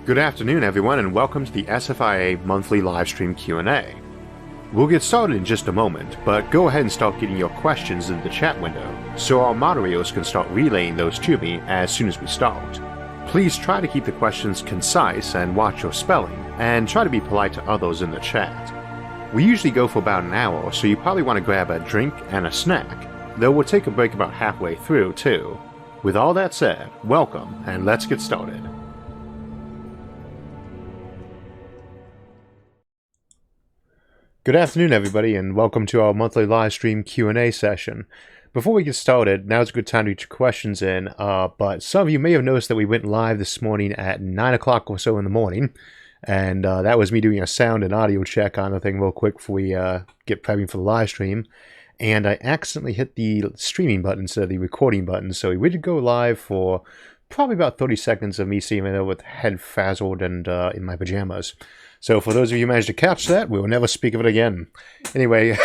Good afternoon, everyone, and welcome to the SFIA monthly livestream Q&A. We'll get started in just a moment, but go ahead and start getting your questions in the chat window, so our moderators can start relaying those to me as soon as we start. Please try to keep the questions concise and watch your spelling, and try to be polite to others in the chat. We usually go for about an hour, so you probably want to grab a drink and a snack, though we'll take a break about halfway through, too. With all that said, welcome, and let's get started. Good afternoon, everybody, and welcome to our monthly live stream Q&A session. Before we get started, now's a good time to get your questions in, but some of you may have noticed that we went live this morning at 9 o'clock or so in the morning, and that was me doing a sound and audio check on the thing real quick before we get prepping for the live stream, and I accidentally hit the streaming button instead of the recording button, so we did go live for probably about 30 seconds of me seeing it with head frazzled and in my pajamas. So for those of you who managed to catch that, we will never speak of it again. Anyway,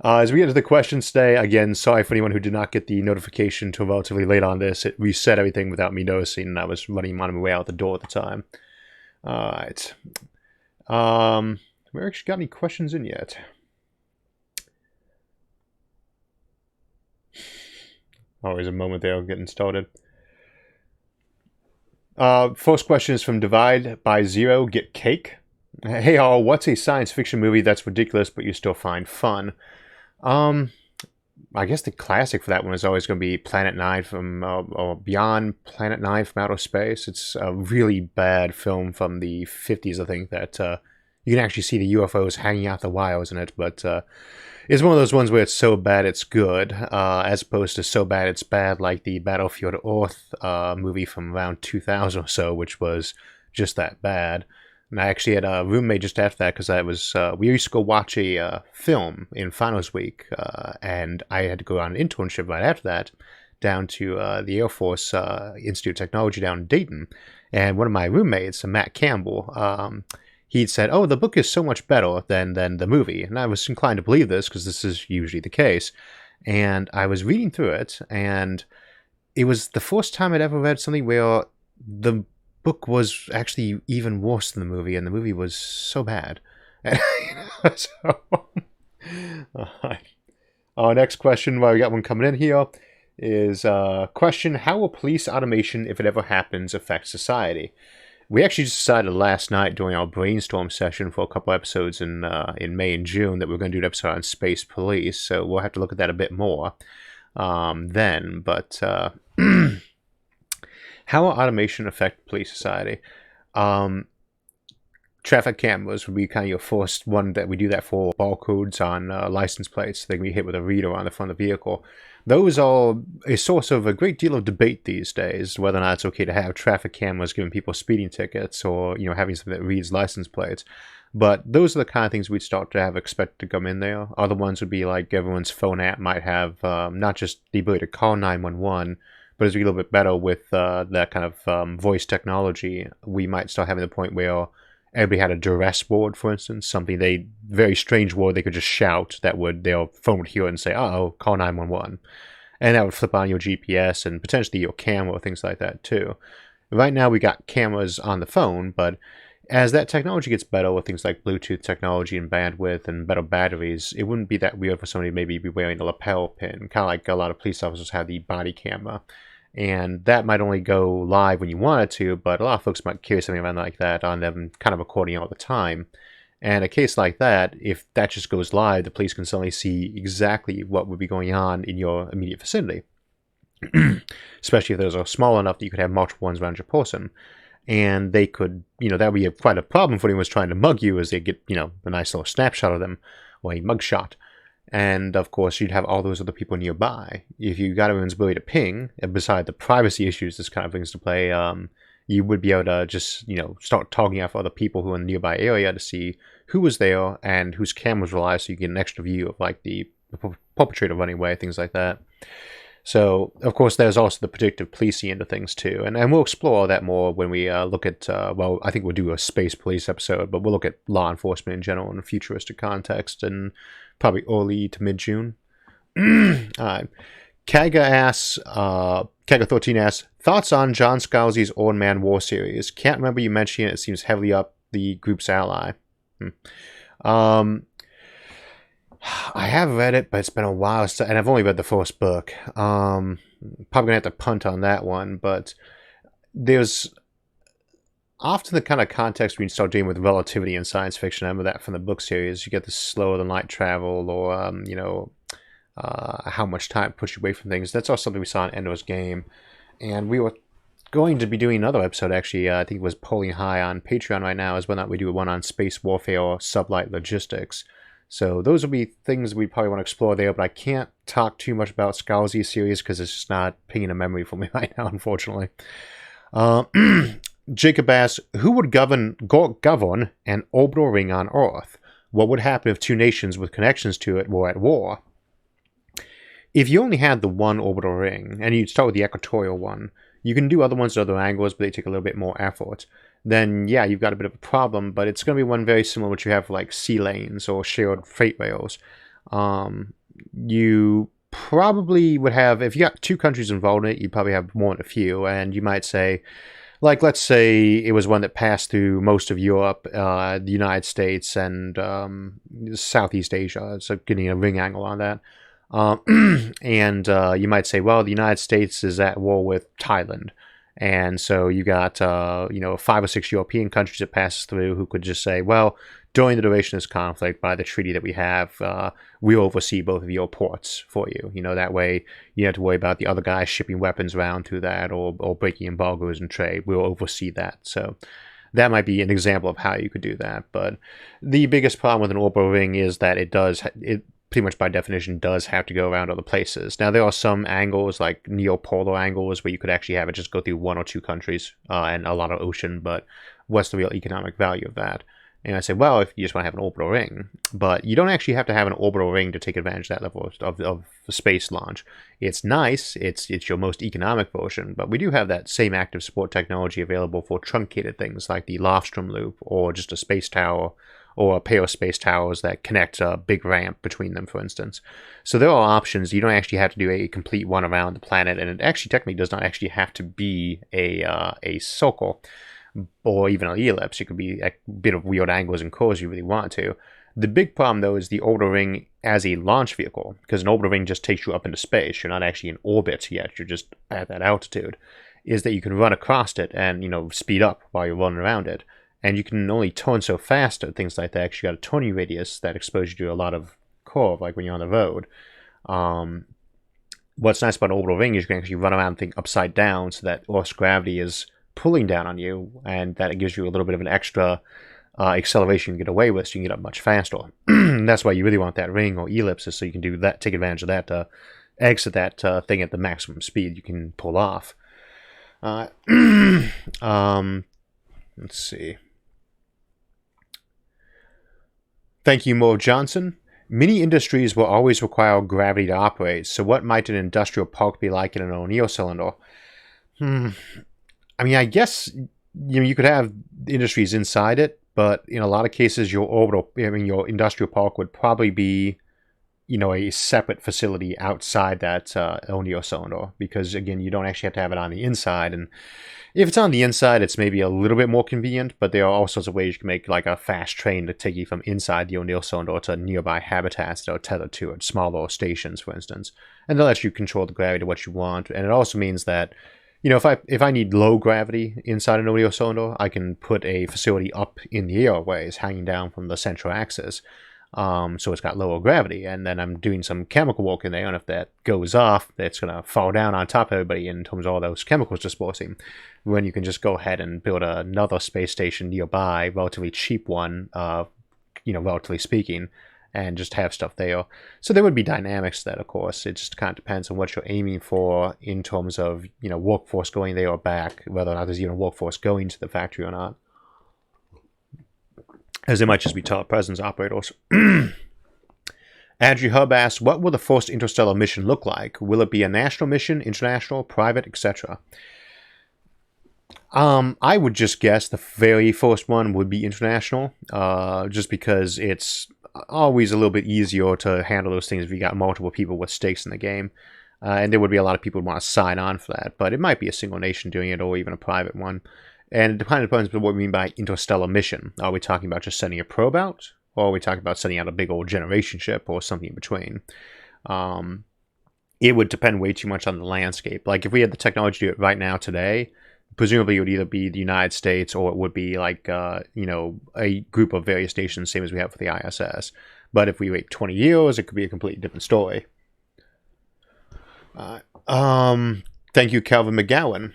as we get to the questions today, again, sorry for anyone who did not get the notification till relatively late on this. It reset everything without me noticing, and I was running on my way out the door at the time. Alright. We actually got any questions in yet? Always a moment there getting started. First question is from Divide by Zero, Get Cake. Hey all, what's a science fiction movie that's ridiculous but you still find fun? I guess the classic for that one is always going to be Planet 9 from, or Beyond Planet 9 from Outer Space. It's a really bad film from the 50s, I think, that you can actually see the UFOs hanging out the wires in it, but it's one of those ones where it's so bad it's good, as opposed to so bad it's bad, like the Battlefield Earth movie from around 2000 or so, which was just that bad. And I actually had a roommate just after that, because I was we used to go watch a film in finals week, and I had to go on an internship right after that down to the Air Force Institute of Technology down in Dayton. And one of my roommates, Matt Campbell, he'd said, oh, the book is so much better than the movie. And I was inclined to believe this, because this is usually the case. And I was reading through it, and it was the first time I'd ever read something where the book was actually even worse than the movie, and the movie was so bad. Our next question, well, we got one coming in here, is question, how will police automation, if it ever happens, affect society? We actually just decided last night during our brainstorm session for a couple episodes in May and June that we're going to do an episode on space police, so we'll have to look at that a bit more then. But how will automation affect police society? Traffic cameras would be kind of your first one that we do that for. Barcodes on license plates, they can be hit with a reader on the front of the vehicle. Those are a source of a great deal of debate these days, whether or not it's okay to have traffic cameras giving people speeding tickets, or having something that reads license plates. But those are the kind of things we'd start to have expected to come in there. Other ones would be like everyone's phone app might have not just the ability to call 911, but as we get a little bit better with that kind of voice technology, we might start having the point where everybody had a duress word, for instance, something very strange word they could just shout that their phone would hear it and say, uh-oh, call 911. And that would flip on your GPS and potentially your camera, things like that too. Right now we got cameras on the phone, but as that technology gets better with things like Bluetooth technology and bandwidth and better batteries, it wouldn't be that weird for somebody to maybe be wearing a lapel pin, kind of like a lot of police officers have the body camera. And that might only go live when you want it to, but a lot of folks might carry something around like that on them, kind of recording all the time. And a case like that, if that just goes live, the police can suddenly see exactly what would be going on in your immediate vicinity. Especially if those are small enough that you could have multiple ones around your person. And they could, that would be quite a problem for anyone who's trying to mug you, as they get, a nice little snapshot of them, or a mugshot. And, of course, you'd have all those other people nearby. If you got everyone's ability to ping, and beside the privacy issues this kind of brings to play, you would be able to just, start talking out for other people who are in the nearby area to see who was there and whose cameras were live, so you get an extra view of, like, the perpetrator running away, things like that. So, of course, there's also the predictive policing into things, too. And we'll explore all that more when we look at, well, I think we'll do a space police episode, but we'll look at law enforcement in general in a futuristic context, and probably early to mid-June. Kaga13 asks, thoughts on John Scalzi's Old Man War series? Can't remember you mentioning it. It seems heavily up the group's ally. I have read it, but it's been a while, and I've only read the first book. Probably gonna have to punt on that one, but there's often the kind of context when you start dealing with relativity in science fiction. I remember that from the book series. You get the slower than light travel, or how much time pushed away from things. That's also something we saw in Ender's Game, and we were going to be doing another episode. Actually, I think it was polling high on Patreon right now, as whether or not we do one on space warfare or sublight logistics. So those will be things we probably want to explore there, but I can't talk too much about Scalzi's series because it's just not pinging a memory for me right now, unfortunately. Jacob asks, who would govern an orbital ring on Earth? What would happen if two nations with connections to it were at war? If you only had the one orbital ring, and you'd start with the equatorial one, you can do other ones at other angles, but they take a little bit more effort. Then, yeah, you've got a bit of a problem, but it's going to be one very similar to what you have for, like, sea lanes or shared freight rails. You probably would have, if you got two countries involved in it, you probably have more than a few, and you might say, like, let's say it was one that passed through most of Europe, the United States, and Southeast Asia, so getting a ring angle on that. And you might say, well, the United States is at war with Thailand. And so you got, 5 or 6 European countries it passes through who could just say, well, during the duration of this conflict, by the treaty that we have, we oversee both of your ports for you. That way you don't have to worry about the other guys shipping weapons around through that or breaking embargoes and trade. We'll oversee that. So that might be an example of how you could do that. But the biggest problem with an orbital ring is that it pretty much by definition does have to go around other places. Now there are some angles like neopolar angles where you could actually have it just go through one or two countries and a lot of ocean, but what's the real economic value of that? And I say, well, if you just want to have an orbital ring, but you don't actually have to have an orbital ring to take advantage of that level of space launch. It's nice, it's your most economic version, but we do have that same active support technology available for truncated things like the Livestream loop or just a space tower, or a pair of space towers that connect a big ramp between them, for instance. So there are options. You don't actually have to do a complete one around the planet, and it actually technically does not actually have to be a circle or even an ellipse. It could be a bit of weird angles and curves you really want to. The big problem, though, is the orbital ring as a launch vehicle, because an orbital ring just takes you up into space. You're not actually in orbit yet. You're just at that altitude. Is that you can run across it and, speed up while you're running around it. And you can only turn so fast at things like that because you got a turning radius that exposes you to a lot of curve, like when you're on the road. What's nice about an orbital ring is you can actually run around and think upside down so that Earth's gravity is pulling down on you, and that it gives you a little bit of an extra acceleration you can get away with, so you can get up much faster. That's why you really want that ring or ellipsis, so you can do that, take advantage of that to exit that thing at the maximum speed you can pull off. Let's see. Thank you, Mo Johnson. Many industries will always require gravity to operate, so what might an industrial park be like in an O'Neill cylinder? I guess you could have industries inside it, but in a lot of cases, your industrial park would probably be, a separate facility outside that O'Neill cylinder, because again, you don't actually have to have it on the inside. And if it's on the inside, it's maybe a little bit more convenient, but there are all sorts of ways you can make like a fast train to take you from inside the O'Neill cylinder to nearby habitats that are tethered to it, smaller stations, for instance. And they'll let you control the gravity to what you want. And it also means that, if I need low gravity inside an O'Neill cylinder, I can put a facility up in the airways, hanging down from the central axis. So it's got lower gravity, and then I'm doing some chemical work in there, and if that goes off, it's going to fall down on top of everybody in terms of all those chemicals dispersing, when you can just go ahead and build another space station nearby, relatively cheap one, relatively speaking, and just have stuff there. So there would be dynamics to that, of course. It just kind of depends on what you're aiming for in terms of, workforce going there or back, whether or not there's even workforce going to the factory or not. As they might just be telepresence operators. Andrew Hub asks, what will the first interstellar mission look like? Will it be a national mission, international, private, etc.? I would just guess the very first one would be international, just because it's always a little bit easier to handle those things if you got multiple people with stakes in the game. And there would be a lot of people who want to sign on for that, but it might be a single nation doing it or even a private one. And it kind of depends on what we mean by interstellar mission. Are we talking about just sending a probe out? Or are we talking about sending out a big old generation ship or something in between? It would depend way too much on the landscape. Like, if we had the technology to do it right now today, presumably it would either be the United States or it would be like, a group of various stations, same as we have for the ISS. But if we wait 20 years, it could be a completely different story. Thank you, Calvin McGowan.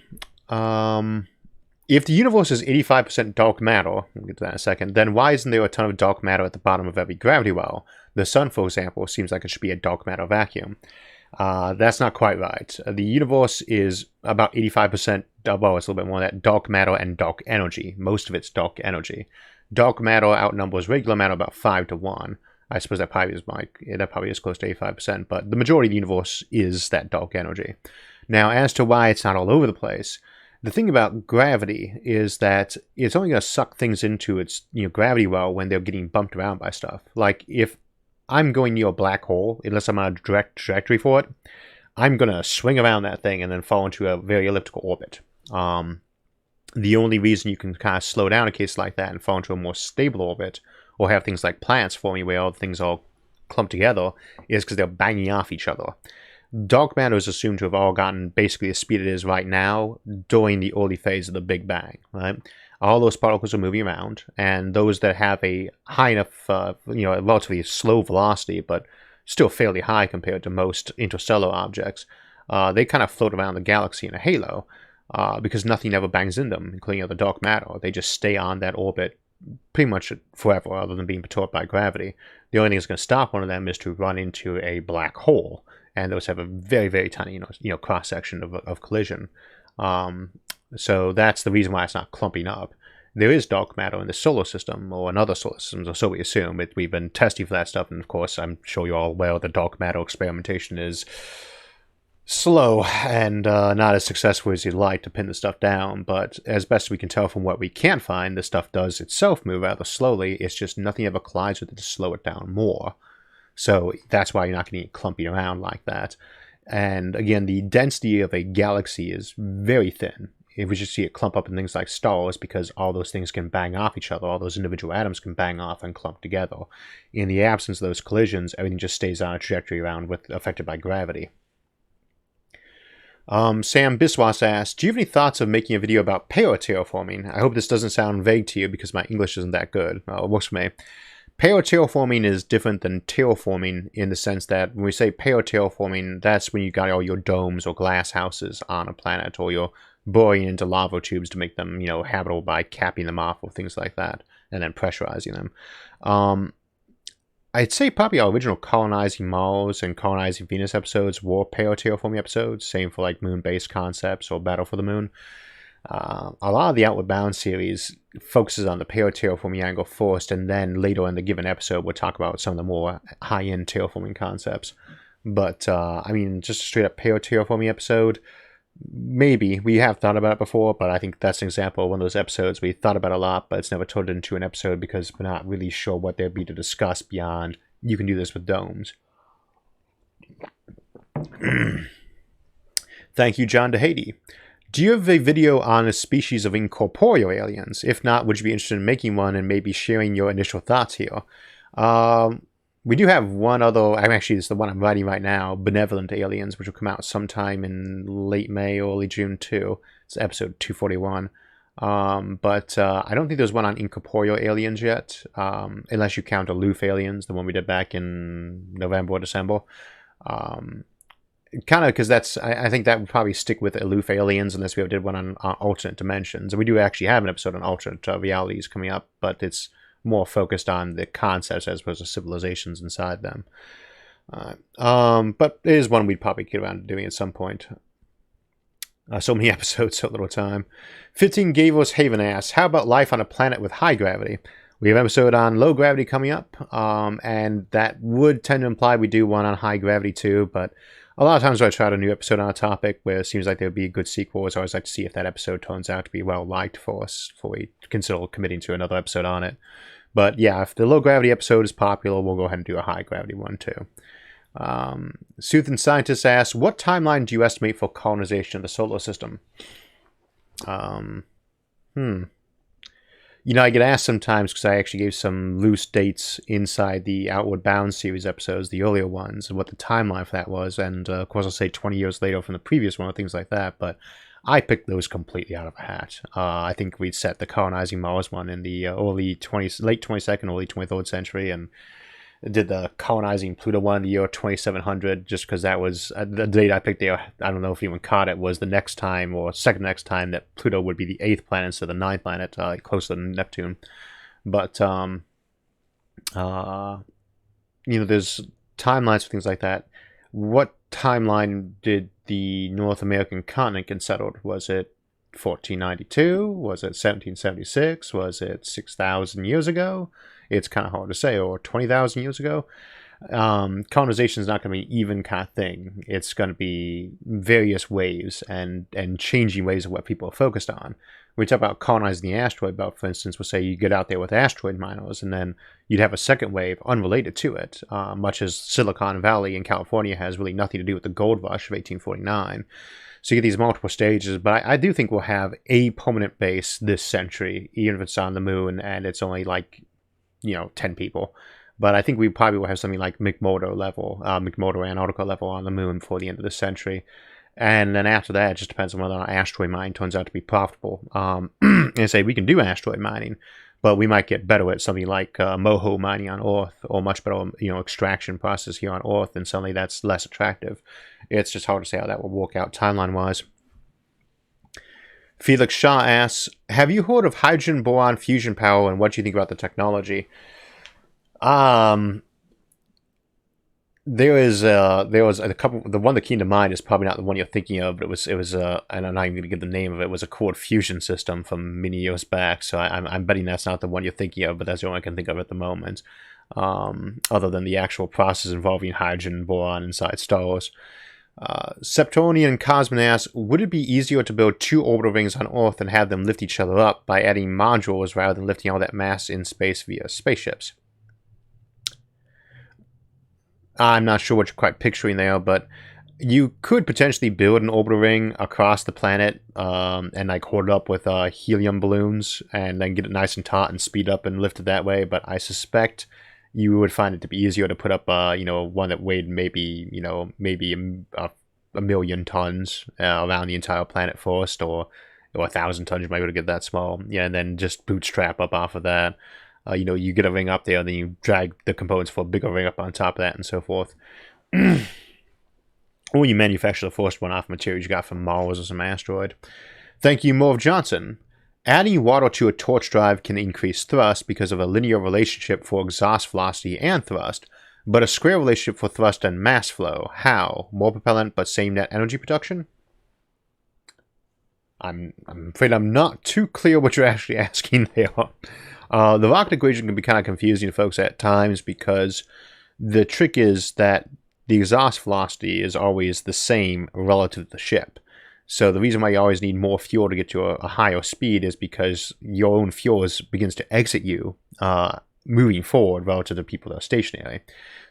If the universe is 85% dark matter, we'll get to that in a second, then why isn't there a ton of dark matter at the bottom of every gravity well? The sun, for example, seems like it should be a dark matter vacuum. That's not quite right. The universe is about 85%, well, it's a little bit more than that, dark matter and dark energy. Most of it's dark energy. Dark matter outnumbers regular matter about 5 to 1. I suppose that probably is close to 85%, but the majority of the universe is that dark energy. Now, as to why it's not all over the place, the thing about gravity is that it's only going to suck things into its gravity well when they're getting bumped around by stuff. Like, if I'm going near a black hole, unless I'm on a direct trajectory for it, I'm going to swing around that thing and then fall into a very elliptical orbit. The only reason you can kind of slow down a case like that and fall into a more stable orbit, or have things like planets forming where all things all clump together, is because they're banging off each other. Dark matter is assumed to have all gotten basically the speed it is right now during the early phase of the Big Bang, right? All those particles are moving around, and those that have a high enough, a relatively slow velocity, but still fairly high compared to most interstellar objects, they kind of float around the galaxy in a halo, because nothing ever bangs in them, including the dark matter. They just stay on that orbit pretty much forever, other than being perturbed by gravity. The only thing that's going to stop one of them is to run into a black hole, and those have a very, very tiny, cross section of collision. So that's the reason why it's not clumping up. There is dark matter in the solar system, or in other solar systems, or so we assume. We've been testing for that stuff, and of course, I'm sure you're all aware the dark matter experimentation is slow and not as successful as you'd like to pin the stuff down, but as best we can tell from what we can find, the stuff does itself move rather slowly. It's just nothing ever collides with it to slow it down more. So that's why you're not getting it clumping around like that. And again, the density of a galaxy is very thin. If we just see it clump up in things like stars, because all those things can bang off each other, all those individual atoms can bang off and clump together. In the absence of those collisions, everything just stays on a trajectory around affected by gravity. Sam Biswas asked, do you have any thoughts of making a video about terraforming? I hope this doesn't sound vague to you because my English isn't that good. It works for me. Terraforming is different than terraforming in the sense that when we say terraforming, that's when you got all your domes or glass houses on a planet, or you're boring into lava tubes to make them, habitable by capping them off or things like that, and then pressurizing them. I'd say probably our original colonizing Mars and colonizing Venus episodes were terraforming episodes. Same for like moon-based concepts or Battle for the Moon. A lot of the Outward Bound series focuses on the terraforming angle first, and then later in the given episode we'll talk about some of the more high-end terraforming concepts. But, just a straight-up terraforming episode, maybe. We have thought about it before, but I think that's an example of one of those episodes we thought about a lot, but it's never turned into an episode because we're not really sure what there'd be to discuss beyond, you can do this with domes. Thank you, John DeHady. Do you have a video on a species of incorporeal aliens? If not, would you be interested in making one and maybe sharing your initial thoughts here? We do have one other, actually it's the one I'm writing right now, Benevolent Aliens, which will come out sometime in late May, early June too. It's episode 241. But I don't think there's one on Incorporeal Aliens yet, unless you count Aloof Aliens, the one we did back in November or December. Kind of because I think that would probably stick with Aloof Aliens unless we ever did one on alternate dimensions. And we do actually have an episode on alternate realities coming up, but it's more focused on the concepts as opposed to civilizations inside them. But it is one we'd probably get around to doing at some point. So many episodes, so little time. 15 Gavos Haven asks, how about life on a planet with high gravity? We have an episode on low gravity coming up, and that would tend to imply we do one on high gravity too, but a lot of times when I try out a new episode on a topic where it seems like there would be a good sequel, I always like to see if that episode turns out to be well liked for us before we consider committing to another episode on it. But yeah, if the low gravity episode is popular, we'll go ahead and do a high gravity one too. Soothin Scientist asks, what timeline do you estimate for colonization of the solar system? You know, I get asked sometimes because I actually gave some loose dates inside the Outward Bound series episodes, the earlier ones, and what the timeline for that was. And of course, I'll say 20 years later from the previous one, or things like that. But I picked those completely out of a hat. I think we'd set the colonizing Mars one in the late 22nd, early 23rd century, and did the colonizing Pluto one in the year 2700, just because that was the date I picked there. I don't know if anyone caught it, was the next time or second next time that Pluto would be the 8th planet instead of the 9th planet, closer to Neptune. But you know, there's timelines for things like that. What timeline did the North American continent get settled? Was it 1492? Was it 1776? Was it 6,000 years ago? It's kind of hard to say. Or 20,000 years ago? Colonization is not going to be even kind of thing. It's going to be various waves and changing ways of what people are focused on. We talk about colonizing the asteroid belt, for instance. We'll say you get out there with asteroid miners, and then you'd have a second wave unrelated to it, much as Silicon Valley in California has really nothing to do with the gold rush of 1849. So you get these multiple stages, but I do think we'll have a permanent base this century, even if it's on the moon and it's only like, 10 people. But I think we probably will have something like McMurdo Antarctica level on the moon before the end of the century. And then after that, it just depends on whether or not asteroid mining turns out to be profitable. And say we can do asteroid mining, but we might get better at something like moho mining on Earth, or much better, extraction process here on Earth, and suddenly that's less attractive. It's just hard to say how that will work out timeline-wise. Felix Shaw asks, have you heard of hydrogen-boron fusion power, and what do you think about the technology? There was a couple. The one that came to mind is probably not the one you're thinking of, but it was and I'm not even going to give the name of it. It was a core fusion system from many years back. So I'm betting that's not the one you're thinking of, but that's the one I can think of at the moment. Other than the actual process involving hydrogen boron inside stars. Septonian Cosmin asks, would it be easier to build 2 orbital rings on Earth and have them lift each other up by adding modules rather than lifting all that mass in space via spaceships? I'm not sure what you're quite picturing there, but you could potentially build an orbital ring across the planet and like hoard it up with helium balloons and then get it nice and taut and speed up and lift it that way. But I suspect you would find it to be easier to put up, one that weighed maybe a million tons around the entire planet first, or 1,000 tons. You might be able to get that small, and then just bootstrap up off of that. You get a ring up there, and then you drag the components for a bigger ring up on top of that, and so forth. Or you manufacture the first one off materials you got from Mars or some asteroid. Thank you, Morv Johnson. Adding water to a torch drive can increase thrust because of a linear relationship for exhaust velocity and thrust, but a square relationship for thrust and mass flow. How? More propellant, but same net energy production? I'm afraid I'm not too clear what you're actually asking there. The rocket equation can be kind of confusing to folks at times because the trick is that the exhaust velocity is always the same relative to the ship. So the reason why you always need more fuel to get to a higher speed is because your own fuel begins to exit you moving forward relative to people that are stationary.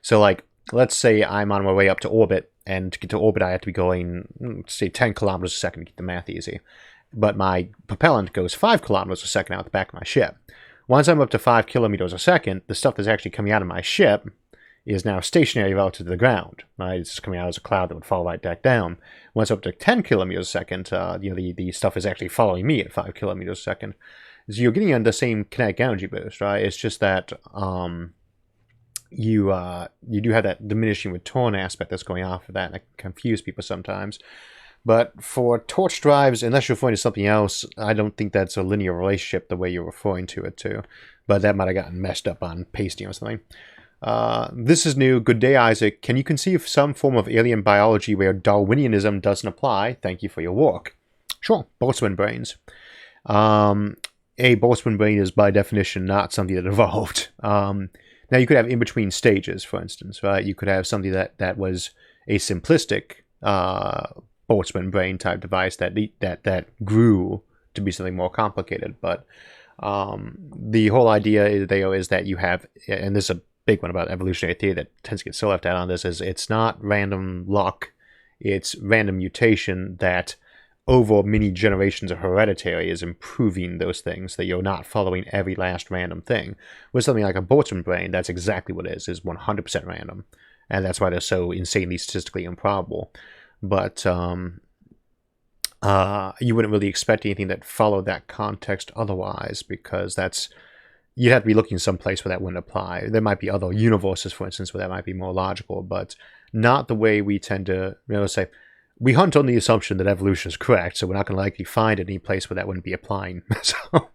So like, let's say I'm on my way up to orbit, and to get to orbit I have to be going, say, 10 kilometers a second to keep the math easy. But my propellant goes 5 kilometers a second out the back of my ship. Once I'm up to 5 kilometers a second, the stuff that's actually coming out of my ship is now stationary relative to the ground. Right? It's just coming out as a cloud that would fall right back down. Once up to 10 kilometers a second, the stuff is actually following me at 5 kilometers a second. So you're getting the same kinetic energy boost, right? It's just that you do have that diminishing return aspect that's going off of that, and it can confuse people sometimes. But for torch drives, unless you're referring to something else, I don't think that's a linear relationship the way you're referring to it to. But that might have gotten messed up on pasting or something. This is new. Good day, Isaac. Can you conceive some form of alien biology where Darwinianism doesn't apply? Thank you for your work. Sure. Boltzmann brains. A Boltzmann brain is by definition not something that evolved. Now you could have in-between stages, for instance, right? You could have something that was a simplistic Boltzmann brain type device that grew to be something more complicated. But the whole idea is that you have, and this is big one about evolutionary theory that tends to get so left out on this is it's not random luck, it's random mutation that over many generations of hereditary is improving those things, that you're not following every last random thing. With something like a Boltzmann brain, that's exactly what it is 100% random. And that's why they're so insanely statistically improbable. But you wouldn't really expect anything that followed that context otherwise, because that's, you'd have to be looking someplace where that wouldn't apply. There might be other universes, for instance, where that might be more logical, but not the way we tend to, say, we hunt on the assumption that evolution is correct, so we're not going to likely find any place where that wouldn't be applying. So, all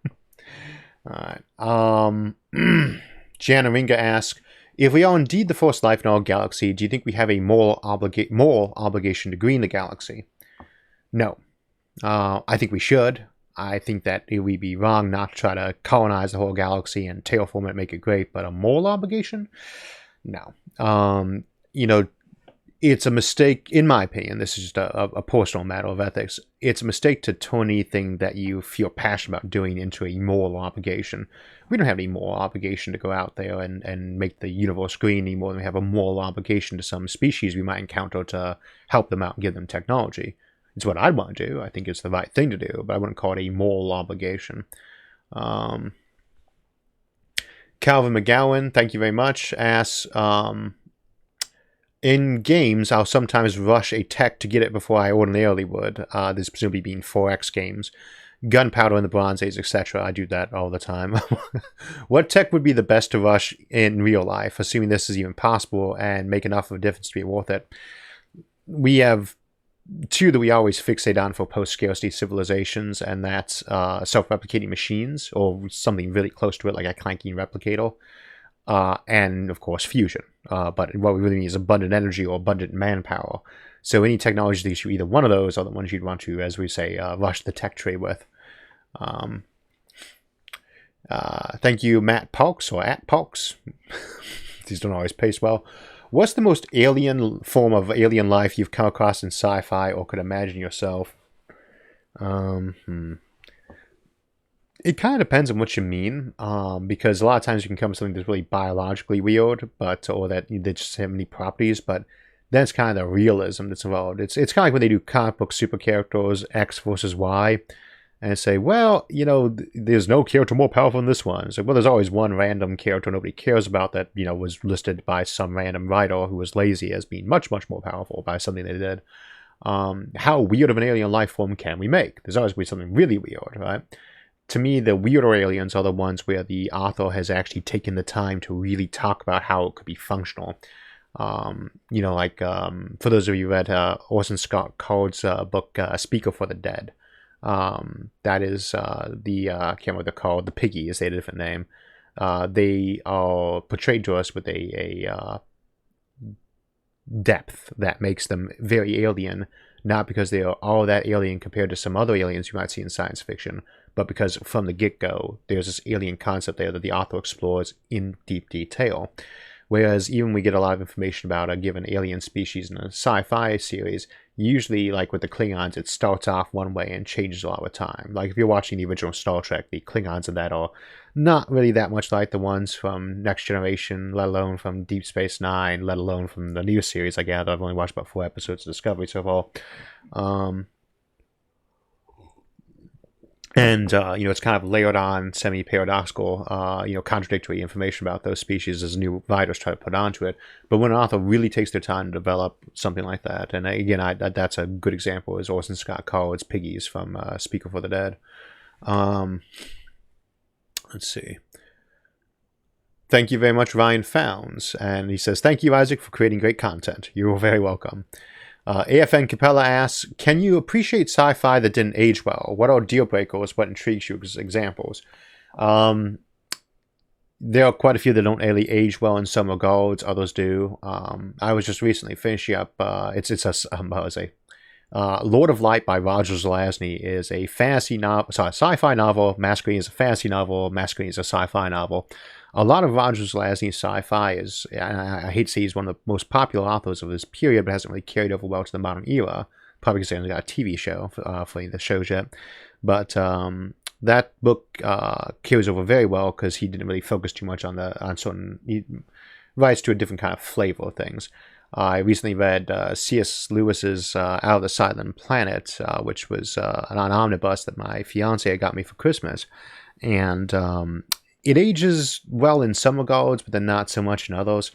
right. Janaringa asks, if we are indeed the first life in our galaxy, do you think we have a moral obligation to green the galaxy? No. I think we should. I think that it would be wrong not to try to colonize the whole galaxy and terraform it, make it great, but a moral obligation? No. It's a mistake, in my opinion, this is just a personal matter of ethics, it's a mistake to turn anything that you feel passionate about doing into a moral obligation. We don't have any moral obligation to go out there and make the universe green any more than we have a moral obligation to some species we might encounter to help them out and give them technology. It's what I'd want to do. I think it's the right thing to do, but I wouldn't call it a moral obligation. Calvin McGowan, thank you very much, asks, in games, I'll sometimes rush a tech to get it before I ordinarily would. This presumably being 4X games. Gunpowder in the Bronze Age, etc. I do that all the time. What tech would be the best to rush in real life, assuming this is even possible, and make enough of a difference to be worth it? We have two that we always fixate on for post-scarcity civilizations, and that's self-replicating machines, or something really close to it, like a clanking replicator. And of course fusion, but what we really need is abundant energy or abundant manpower. So any technology that gives you either one of those are the ones you'd want to, as we say, rush the tech trade with. Thank you, Matt Palks, or at Palks. These don't always pace well. What's the most alien form of alien life you've come across in sci-fi or could imagine yourself? It kind of depends on what you mean, because a lot of times you can come with something that's really biologically weird, or that they just have many properties, but that's kind of the realism that's involved. It's kind of like when they do comic book super characters, X versus Y, and say, well, there's no character more powerful than this one. So, well, there's always one random character nobody cares about that, was listed by some random writer who was lazy as being much, much more powerful by something they did. How weird of an alien life form can we make? There's always be something really weird, right? To me, the weirder aliens are the ones where the author has actually taken the time to really talk about how it could be functional. For those of you who read Orson Scott Card's book, Speaker for the Dead, that is I can't remember what they're called, the Piggies, they had a different name. They are portrayed to us with a depth that makes them very alien, not because they are all that alien compared to some other aliens you might see in science fiction, but because from the get-go, there's this alien concept there that the author explores in deep detail. Whereas even when we get a lot of information about a given alien species in a sci-fi series, usually, like with the Klingons, it starts off one way and changes a lot with time. Like if you're watching the original Star Trek, the Klingons in that are not really that much like the ones from Next Generation, let alone from Deep Space Nine, let alone from the new series, I gather. I've only watched about 4 episodes of Discovery so far. It's kind of layered on semi-paradoxical, contradictory information about those species as new writers try to put onto it. But when an author really takes their time to develop something like that, and again, that's a good example, is Orson Scott Card's Piggies from Speaker for the Dead. Let's see. Thank you very much, Ryan Founds. And he says, thank you, Isaac, for creating great content. You're very welcome. AFN Capella asks, can you appreciate sci-fi that didn't age well? What are deal breakers? What intrigues you as examples? There are quite a few that don't really age well in some regards. Others do. I was just recently finishing up. Lord of Light by Roger Zelazny is a fantasy novel. Sorry, sci-fi novel masquerading as a fantasy novel, masquerading as a sci-fi novel. A lot of Roger Zelazny's sci-fi is, I hate to say he's one of the most popular authors of this period, but hasn't really carried over well to the modern era. Probably because he hasn't got a TV show for the shows yet. But that book carries over very well because he didn't really focus too much on certain writes to a different kind of flavor of things. I recently read C.S. Lewis's Out of the Silent Planet, which was an omnibus that my fiance got me for Christmas. And it ages well in some regards, but then not so much in others.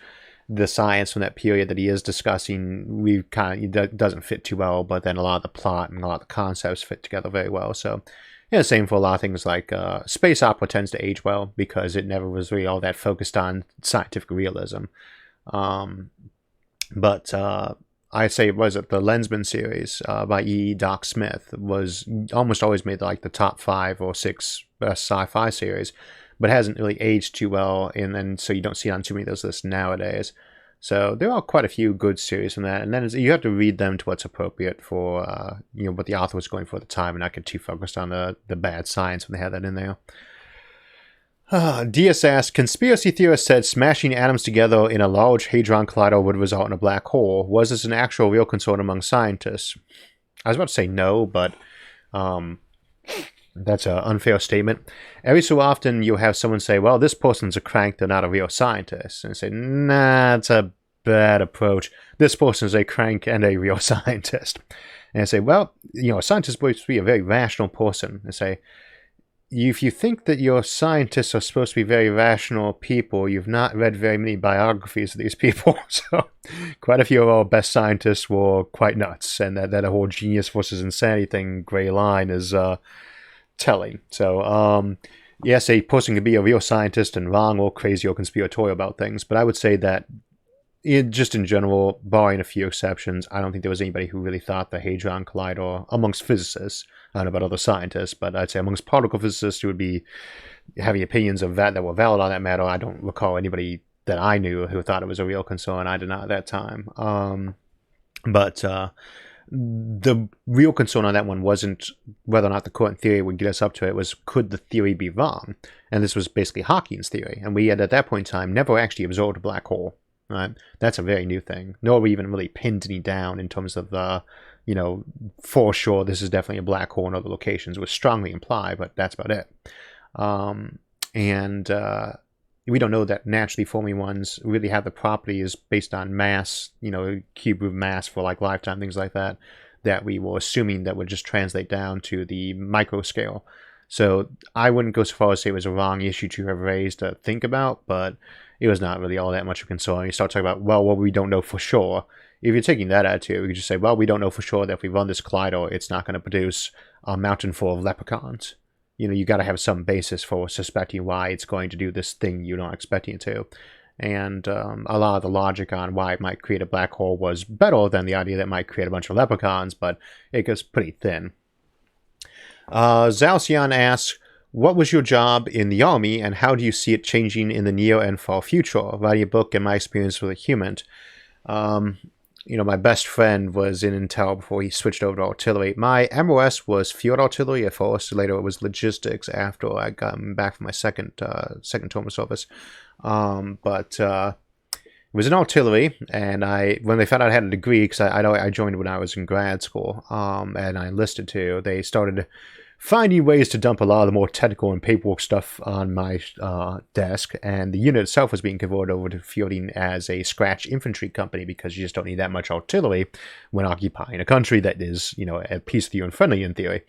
The science from that period that he is discussing, doesn't fit too well, but then a lot of the plot and a lot of the concepts fit together very well. So, yeah, same for a lot of things like space opera tends to age well because it never was really all that focused on scientific realism. But I'd say, was it the Lensman series by E. Doc Smith was almost always made like the top 5 or 6 best sci-fi series, but hasn't really aged too well, and so you don't see it on too many of those lists nowadays. So there are quite a few good series from that, and then you have to read them to what's appropriate for what the author was going for at the time, and not get too focused on the bad science when they had that in there. DS asks, conspiracy theorists said smashing atoms together in a large hadron collider would result in a black hole. Was this an actual real concern among scientists? I was about to say no, but that's an unfair statement. Every so often you have someone say, well, this person's a crank, they're not a real scientist. And say, nah, that's a bad approach. This person's a crank and a real scientist. And I say, well, a scientist is supposed to be a very rational person. And say, if you think that your scientists are supposed to be very rational people, you've not read very many biographies of these people. So quite a few of our best scientists were quite nuts. And that whole genius versus insanity thing, gray line, is telling. So, yes, a person can be a real scientist and wrong or crazy or conspiratorial about things. But I would say that just in general, barring a few exceptions, I don't think there was anybody who really thought the Hadron Collider, amongst physicists, I don't know about other scientists, but I'd say amongst particle physicists who would be having opinions of that were valid on that matter, I don't recall anybody that I knew who thought it was a real concern. I did not at that time. But the real concern on that one wasn't whether or not the current theory would get us up to it, was could the theory be wrong? And this was basically Hawking's theory. And we had, at that point in time, never actually observed a black hole. Right? That's a very new thing. Nor we even really pinned any down in terms of, for sure this is definitely a black hole in other locations. It was strongly implied, but that's about it. And we don't know that naturally forming ones really have the properties based on mass, cube root mass for like lifetime, things like that, that we were assuming that would just translate down to the micro scale. So I wouldn't go so far as to say it was a wrong issue to have raised to think about, but it was not really all that much of a concern. You start talking about, well, what we don't know for sure. If you're taking that attitude, we could just say, well, we don't know for sure that if we run this collider, it's not going to produce a mountain full of leprechauns. You got to have some basis for suspecting why it's going to do this thing you're not expecting it to. And a lot of the logic on why it might create a black hole was better than the idea that it might create a bunch of leprechauns, but it goes pretty thin. Zalcian asks, what was your job in the army, and how do you see it changing in the near and far future? Writing a book and my experience with a human. My best friend was in Intel before he switched over to artillery. My MOS was field artillery at first. Later it was logistics after I got back from my second term of service. But it was in artillery, and when they found out I had a degree, because I joined when I was in grad school, and I enlisted too, they started finding ways to dump a lot of the more technical and paperwork stuff on my desk, and the unit itself was being converted over to fielding as a scratch infantry company because you just don't need that much artillery when occupying a country that is, at peace with you and friendly in theory.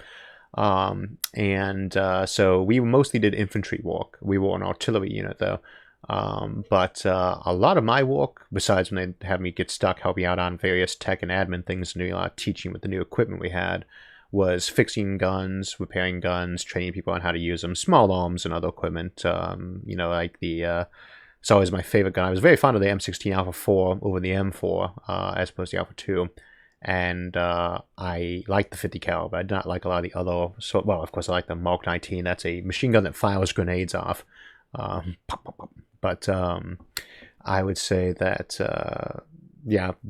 So we mostly did infantry work. We were an artillery unit though. But a lot of my work, besides when they have me get stuck helping out on various tech and admin things and doing a lot of teaching with the new equipment we had, was fixing guns, repairing guns, training people on how to use them, small arms and other equipment. It's always my favorite gun. I was very fond of the M16 Alpha 4 over the M4 as opposed to the Alpha 2. And I liked the 50 cal, but I did not like a lot of the other. So, well, of course, I like the Mark 19. That's a machine gun that fires grenades off. But I would say that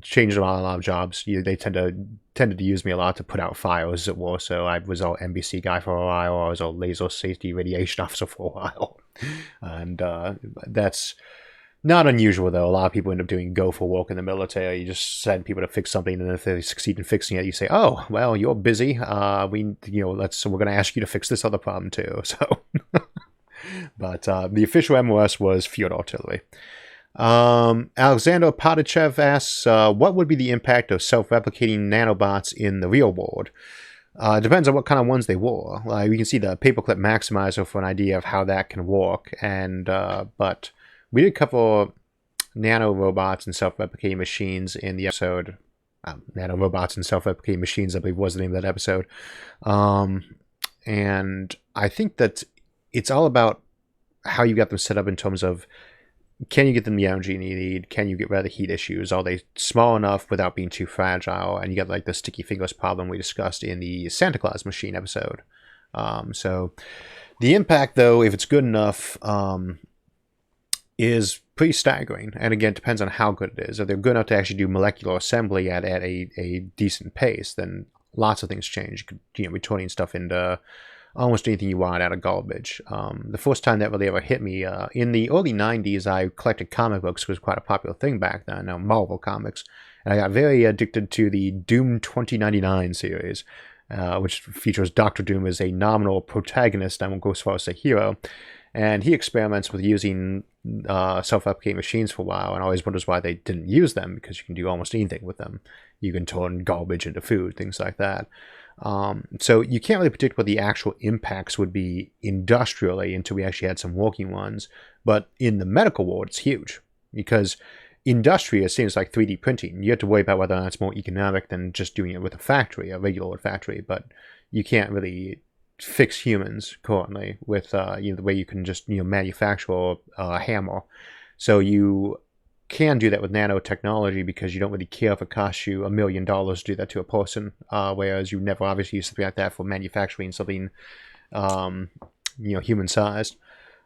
changed a lot of jobs. They tended to use me a lot to put out fires, as it were. So I was our NBC guy for a while. I was our laser safety radiation officer for a while, and that's not unusual though. A lot of people end up doing gopher work in the military. You just send people to fix something, and if they succeed in fixing it, you say, "Oh, well, you're busy. So we're going to ask you to fix this other problem too." So, but the official MOS was field artillery. Alexander Potachev asks, what would be the impact of self-replicating nanobots in the real world? It depends on what kind of ones they were. Like, we can see the paperclip maximizer for an idea of how that can work, and but we did cover nano robots and self-replicating machines in the episode. Nano robots and self-replicating machines, I believe, was the name of that episode. And I think that it's all about how you got them set up in terms of, can you get them the energy you need? Can you get rid of the heat issues? Are they small enough without being too fragile? And you got like the sticky fingers problem we discussed in the Santa Claus machine episode. So the impact, though, if it's good enough, is pretty staggering. And again, it depends on how good it is. If they're good enough to actually do molecular assembly at a decent pace, then lots of things change. You could be turning stuff into almost anything you want out of garbage. The first time that really ever hit me, in the early 90s, I collected comic books. It was quite a popular thing back then, Marvel comics. And I got very addicted to the Doom 2099 series, which features Doctor Doom as a nominal protagonist. I won't go as far as a hero. And he experiments with using self-replicating machines for a while, and always wonders why they didn't use them, because you can do almost anything with them. You can turn garbage into food, things like that. So you can't really predict what the actual impacts would be industrially until we actually had some working ones. But in the medical world, it's huge, because industry is seen as like 3D printing. You have to worry about whether or not it's more economic than just doing it with a factory, a regular factory. But you can't really fix humans currently with the way you can just manufacture a hammer. So you can do that with nanotechnology, because you don't really care if it costs you $1 million to do that to a person, whereas you never obviously use something like that for manufacturing something human-sized.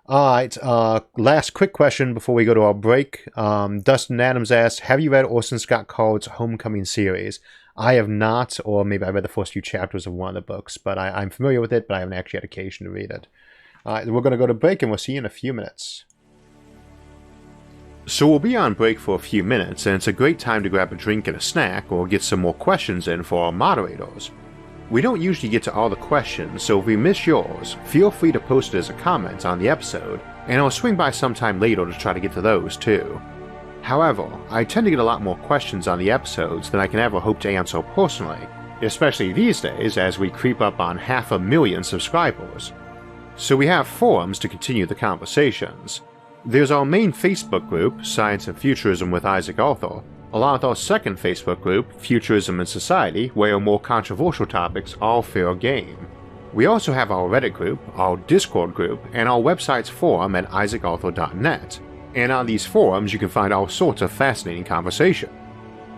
All right, last quick question before we go to our break. Dustin Adams asks, have you read Orson Scott Card's Homecoming series? I have not, or maybe I read the first few chapters of one of the books, but I'm familiar with it, but I haven't actually had occasion to read it. All right, we're going to go to break, and we'll see you in a few minutes. So we'll be on break for a few minutes, and it's a great time to grab a drink and a snack, or get some more questions in for our moderators. We don't usually get to all the questions, so if we miss yours, feel free to post it as a comment on the episode, and I'll swing by sometime later to try to get to those too. However, I tend to get a lot more questions on the episodes than I can ever hope to answer personally, especially these days as we creep up on 500,000 subscribers. So we have forums to continue the conversations. There's our main Facebook group, Science and Futurism with Isaac Arthur, along with our second Facebook group, Futurism and Society, where more controversial topics are fair game. We also have our Reddit group, our Discord group, and our website's forum at isaacarthur.net. And on these forums you can find all sorts of fascinating conversation.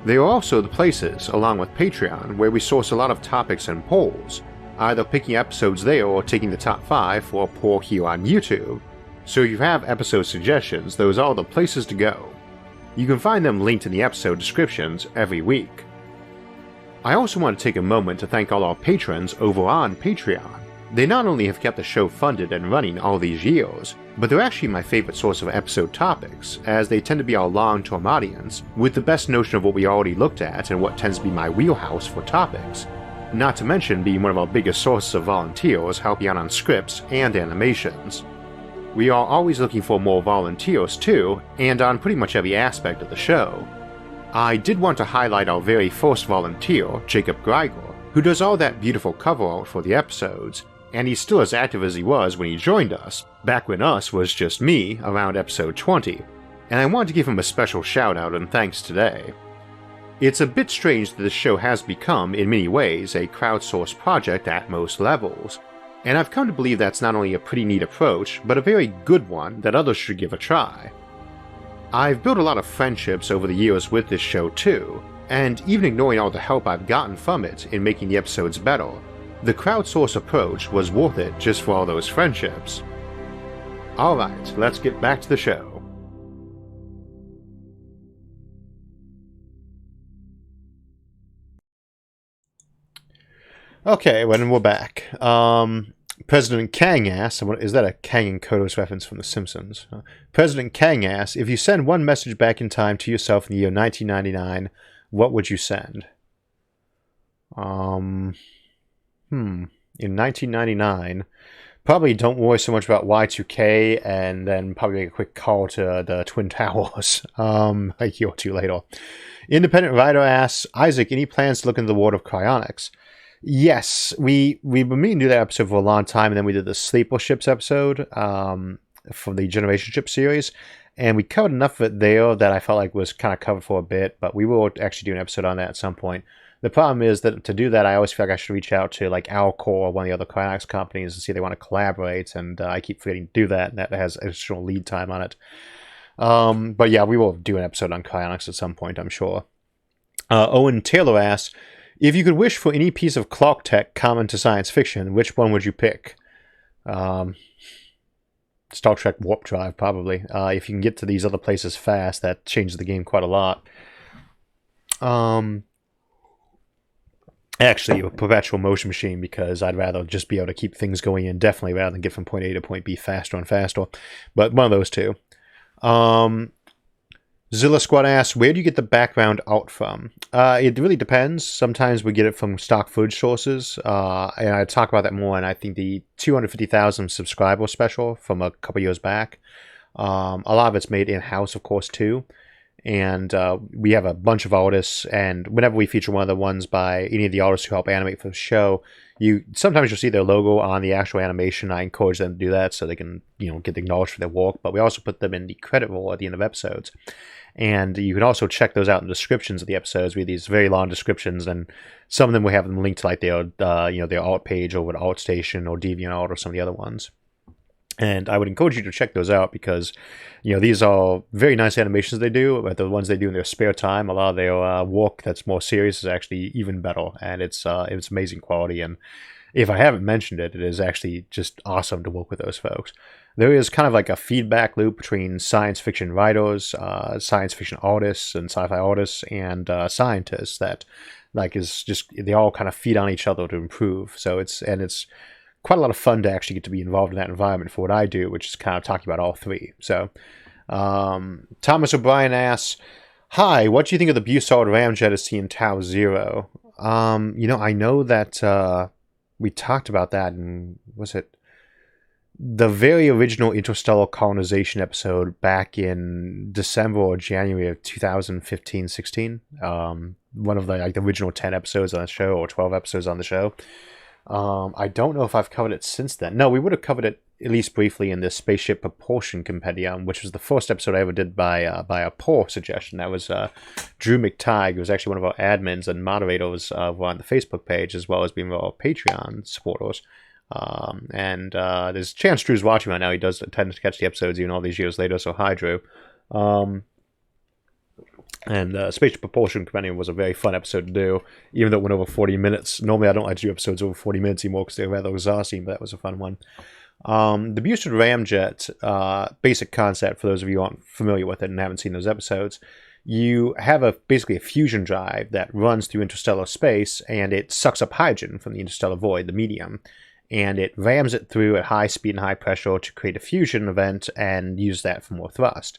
They are also the places, along with Patreon, where we source a lot of topics and polls, either picking episodes there or taking the top 5 for a poll here on YouTube. So if you have episode suggestions, those are the places to go. You can find them linked in the episode descriptions every week. I also want to take a moment to thank all our patrons over on Patreon. They not only have kept the show funded and running all these years, but they're actually my favorite source of episode topics, as they tend to be our long-term audience, with the best notion of what we already looked at and what tends to be my wheelhouse for topics, not to mention being one of our biggest sources of volunteers helping out on scripts and animations. We are always looking for more volunteers too, and on pretty much every aspect of the show. I did want to highlight our very first volunteer, Jacob Greiger, who does all that beautiful cover art for the episodes, and he's still as active as he was when he joined us, back when us was just me, around episode 20, and I wanted to give him a special shout out and thanks today. It's a bit strange that this show has become, in many ways, a crowdsourced project at most levels, and I've come to believe that's not only a pretty neat approach, but a very good one that others should give a try. I've built a lot of friendships over the years with this show too, and even ignoring all the help I've gotten from it in making the episodes better, the crowdsource approach was worth it just for all those friendships. Alright, let's get back to the show. Okay, when we're back. President Kang asks, is that a Kang and Kodos reference from The Simpsons? President Kang asks, if you send one message back in time to yourself in the year 1999, what would you send? In 1999, Probably don't worry so much about Y2K, and then probably make a quick call to the Twin Towers, a year or two later. Independent writer asks, Isaac, any plans to look into the world of cryonics? Yes, we've been meaning to do that episode for a long time, and then we did the Sleeper Ships episode from the Generation Ship series, and we covered enough of it there that I felt like was kind of covered for a bit, but we will actually do an episode on that at some point. The problem is that to do that, I always feel like I should reach out to like Alcor or one of the other cryonics companies and see if they want to collaborate, and I keep forgetting to do that, and that has additional lead time on it. But yeah, we will do an episode on cryonics at some point, I'm sure. Owen Taylor asks, if you could wish for any piece of clock tech common to science fiction, which one would you pick? Star Trek Warp Drive, probably. If you can get to these other places fast, that changes the game quite a lot. Actually, a perpetual motion machine, because I'd rather just be able to keep things going indefinitely rather than get from point A to point B faster and faster. But one of those two. Zilla Squad asks, where do you get the background art from? It really depends. Sometimes we get it from stock footage sources, and I talk about that more in, I think, the 250,000 subscriber special from a couple years back. A lot of it's made in-house, of course, too. And we have a bunch of artists, and whenever we feature one of the ones by any of the artists who help animate for the show, sometimes you'll see their logo on the actual animation. I encourage them to do that so they can, get acknowledged for their work. But we also put them in the credit roll at the end of episodes. And you can also check those out in the descriptions of the episodes. We have these very long descriptions, and some of them we have them linked to like their art page over at ArtStation or DeviantArt or some of the other ones. And I would encourage you to check those out because, these are very nice animations they do, but the ones they do in their spare time, a lot of their work that's more serious is actually even better, and it's amazing quality. And if I haven't mentioned it, it is actually just awesome to work with those folks. There is kind of like a feedback loop between science fiction writers, science fiction artists, and sci-fi artists, and scientists that, they all kind of feed on each other to improve. So it's quite a lot of fun to actually get to be involved in that environment for what I do, which is kind of talking about all three. So, Thomas O'Brien asks, hi, what do you think of the Bussard ramjet as seen in Tau Zero? I know that we talked about that in, was it the very original Interstellar colonization episode back in December or January of 2015-16? One of the original 10 episodes on the show, or 12 episodes on the show. I don't know if I've covered it since then. No, we would have covered it at least briefly in the Spaceship Propulsion Compendium, which was the first episode I ever did by a poll suggestion. That was Drew McTighe, who was actually one of our admins and moderators on the Facebook page, as well as being one of our Patreon supporters. And there's a chance Drew's watching right now. He does tend to catch the episodes even all these years later, so hi, Drew. And Spaceship Propulsion Compendium was a very fun episode to do, even though it went over 40 minutes. Normally, I don't like to do episodes over 40 minutes anymore because they're rather exhausting, but that was a fun one. The Bussard ramjet, basic concept for those of you who aren't familiar with it and haven't seen those episodes, you have basically a fusion drive that runs through interstellar space, and it sucks up hydrogen from the interstellar void, the medium, and it rams it through at high speed and high pressure to create a fusion event and use that for more thrust.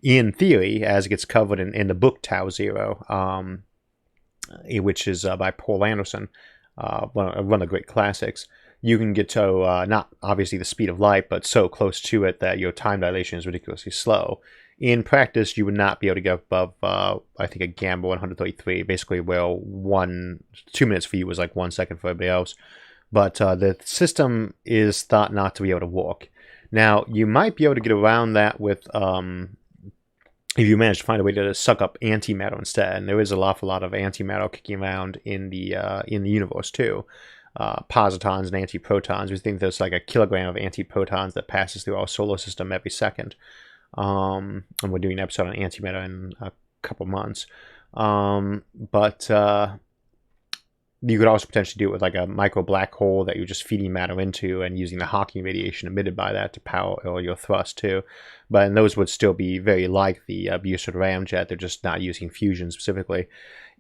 In theory, as it gets covered in the book Tau Zero, which is by Paul Anderson, one of the great classics, you can get to not obviously the speed of light, but so close to it that your time dilation is ridiculously slow. In practice, you would not be able to get above, I think, a Gamma 133, basically where 2 minutes for you was like 1 second for everybody else. But the system is thought not to be able to work. Now, you might be able to get around that with... if you manage to find a way to suck up antimatter instead, and there is an awful lot of antimatter kicking around in the universe too, positons and antiprotons. We think there's like a kilogram of antiprotons that passes through our solar system every second, and we're doing an episode on antimatter in a couple months. But you could also potentially do it with like a micro black hole that you're just feeding matter into and using the Hawking radiation emitted by that to power your thrust too. But and those would still be very like the Bussard ramjet. They're just not using fusion specifically.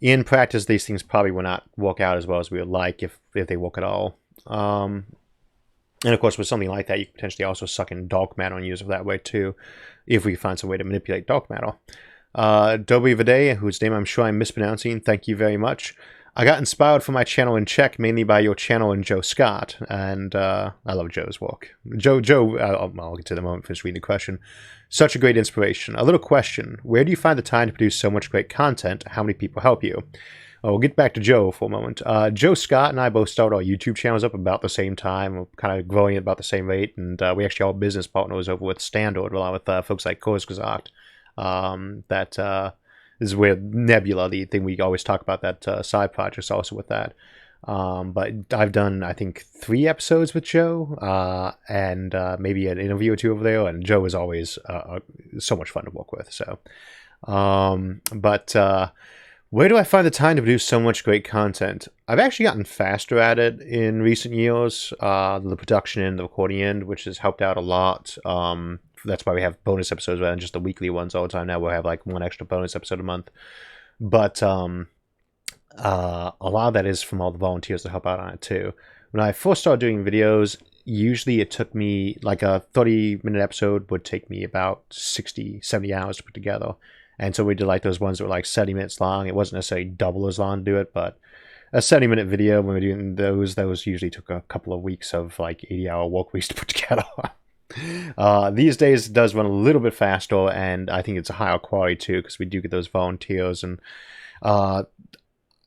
In practice, these things probably will not work out as well as we would like if they work at all. And of course, with something like that, you can potentially also suck in dark matter and use it that way too, if we find some way to manipulate dark matter. Dobry Vade, whose name I'm sure I'm mispronouncing, thank you very much. I got inspired for my channel in Czech mainly by your channel and Joe Scott, and I love Joe's work. Joe, I'll get to the moment, finish reading the question. Such a great inspiration. A little question: where do you find the time to produce so much great content? How many people help you? We'll get back to Joe for a moment. Joe Scott and I both started our YouTube channels up about the same time. We're kind of growing at about the same rate, and we actually are business partners over with Standard, along with folks like Korsgazakt. This is where Nebula, the thing we always talk about, that side project is also with that. But I've done, I think, 3 episodes with Joe, and maybe an interview or 2 over there. And Joe is always so much fun to work with. So, where do I find the time to produce so much great content? I've actually gotten faster at it in recent years. The production end, the recording end, which has helped out a lot. That's why we have bonus episodes rather than just the weekly ones all the time. Now we'll have like 1 extra bonus episode a month. But a lot of that is from all the volunteers that help out on it too. When I first started doing videos, usually it took me, like a 30-minute episode would take me about 60, 70 hours to put together. And so we did like those ones that were like 70 minutes long. It wasn't necessarily double as long to do it, but a 70-minute video, when we're doing those usually took a couple of weeks of like 80-hour work weeks to put together. These days it does run a little bit faster, and I think it's a higher quality too, because we do get those volunteers, and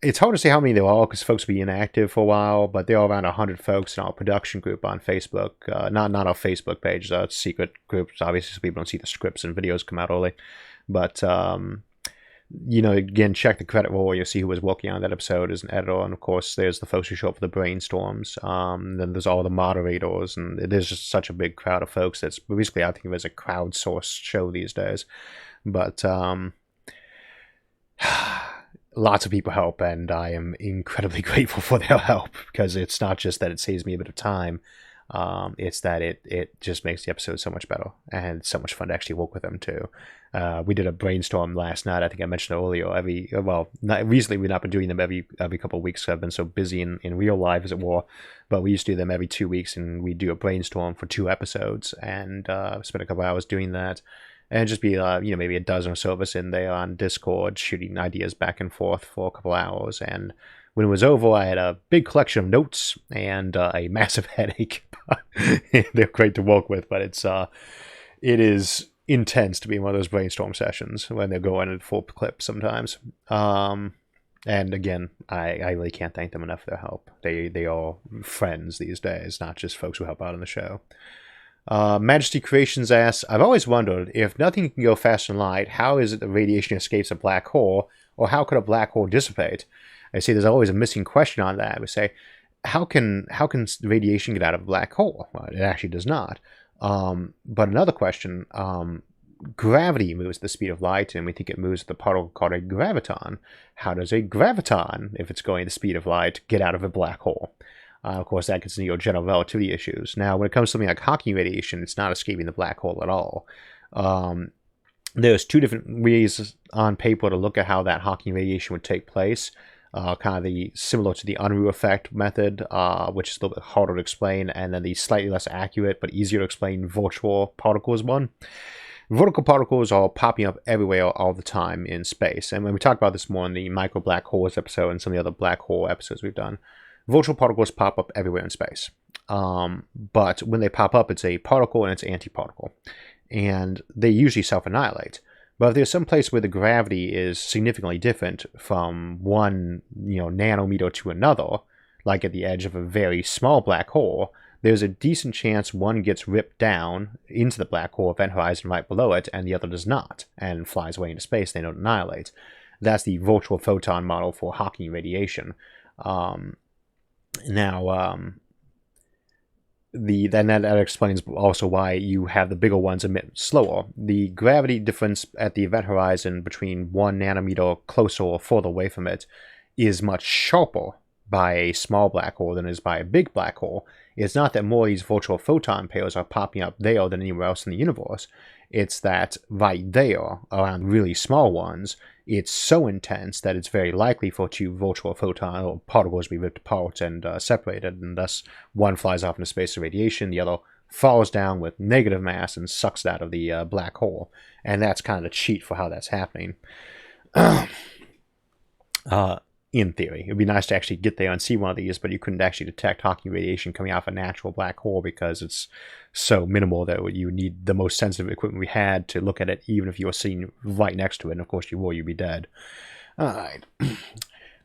it's hard to say how many there are because folks will be inactive for a while, but there are around 100 folks in our production group on Facebook. Not our Facebook page, it's secret groups, obviously, so people don't see the scripts and videos come out early. But again, check the credit roll. You'll see who was working on that episode as an editor. And of course, there's the folks who show up for the brainstorms. Then there's all the moderators. And it is just such a big crowd of folks. That's basically, I think of it as a crowdsourced show these days. But lots of people help. And I am incredibly grateful for their help, because it's not just that it saves me a bit of time. It's that it just makes the episode so much better, and so much fun to actually work with them too. We did a brainstorm last night. I think I mentioned it earlier. Recently we've not been doing them every couple of weeks. I've been so busy in real life, as it were. But we used to do them every 2 weeks, and we do a brainstorm for 2 episodes, and spend a couple hours doing that, and just be maybe a dozen or so of us in there on Discord shooting ideas back and forth for a couple hours. And when it was over, I had a big collection of notes and a massive headache. They're great to work with, but it is intense to be in one of those brainstorm sessions when they're going at full clip sometimes. And again, I really can't thank them enough for their help. They are friends these days, not just folks who help out on the show. Majesty Creations asks, I've always wondered, if nothing can go faster than light, how is it that radiation escapes a black hole, or how could a black hole dissipate? I see there's always a missing question on that. We say, how can radiation get out of a black hole? Well, it actually does not. But another question, gravity moves at the speed of light, and we think it moves with a particle called a graviton. How does a graviton, if it's going at the speed of light, get out of a black hole? Of course, that gets into your general relativity issues. Now, when it comes to something like Hawking radiation, it's not escaping the black hole at all. There's 2 different ways on paper to look at how that Hawking radiation would take place. Kind of similar to the Unruh effect method, which is a little bit harder to explain, and then the slightly less accurate but easier to explain virtual particles one. Vertical particles are popping up everywhere all the time in space, and when we talk about this more in the micro black holes episode and some of the other black hole episodes we've done, virtual particles pop up everywhere in space. But when they pop up, it's a particle and it's antiparticle, and they usually self-annihilate. But if there's some place where the gravity is significantly different from one nanometer to another, like at the edge of a very small black hole, there's a decent chance one gets ripped down into the black hole event horizon right below it, and the other does not, and flies away into space. They don't annihilate. That's the virtual photon model for Hawking radiation. Then that explains also why you have the bigger ones emit slower. The gravity difference at the event horizon between 1 nanometer closer or further away from it is much sharper by a small black hole than it is by a big black hole. It's not that more of these virtual photon pairs are popping up there than anywhere else in the universe. It's that right there, around really small ones, it's so intense that it's very likely for 2 virtual photon or particles to be ripped apart and separated, and thus one flies off into space of radiation, the other falls down with negative mass and sucks it out of the black hole. And that's kind of the cheat for how that's happening. in theory. It would be nice to actually get there and see one of these, but you couldn't actually detect Hawking radiation coming off a natural black hole because it's so minimal that you need the most sensitive equipment we had to look at it, even if you were sitting right next to it. And of course you were, you'd be dead. All right.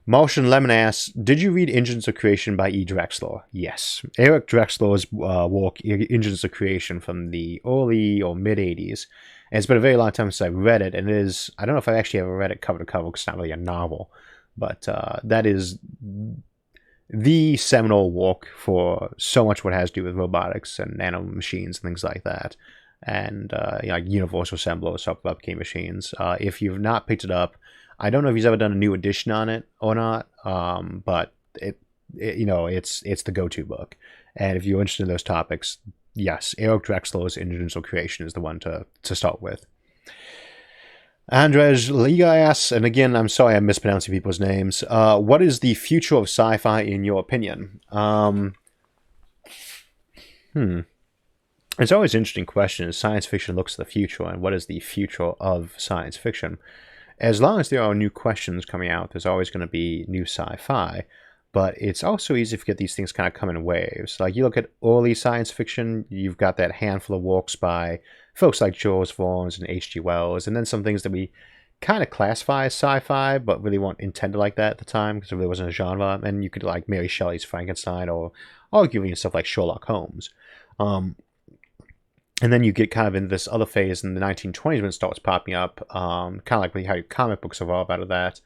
Martian Lemon asks, did you read Engines of Creation by E. Drexler? Yes. Eric Drexler's work, Engines of Creation, from the early or mid-'80s. And it's been a very long time since I read it, and it is, I don't know if I actually ever read it cover to cover because it's not really a novel, but that is the seminal work for so much what has to do with robotics and nano machines and things like that. And like universal assembler, self-replicating machines. If you've not picked it up, I don't know if he's ever done a new edition on it or not, but it's the go-to book. And if you're interested in those topics, yes, Eric Drexler's Engines of Creation is the one to start with. Andres Liga asks, and again, I'm sorry I'm mispronouncing people's names, what is the future of sci-fi in your opinion? It's always an interesting question as science fiction looks to the future, and what is the future of science fiction? As long as there are new questions coming out, there's always going to be new sci-fi. But it's also easy to get these things kind of come in waves. Like you look at early science fiction, you've got that handful of works by folks like Jules Verne and H.G. Wells, and then some things that we kind of classify as sci-fi, but really weren't intended like that at the time because it really wasn't a genre. And you could like Mary Shelley's Frankenstein, or arguably stuff like Sherlock Holmes. And then you get kind of in this other phase in the 1920s when it starts popping up, kind of like how comic books evolve out of that.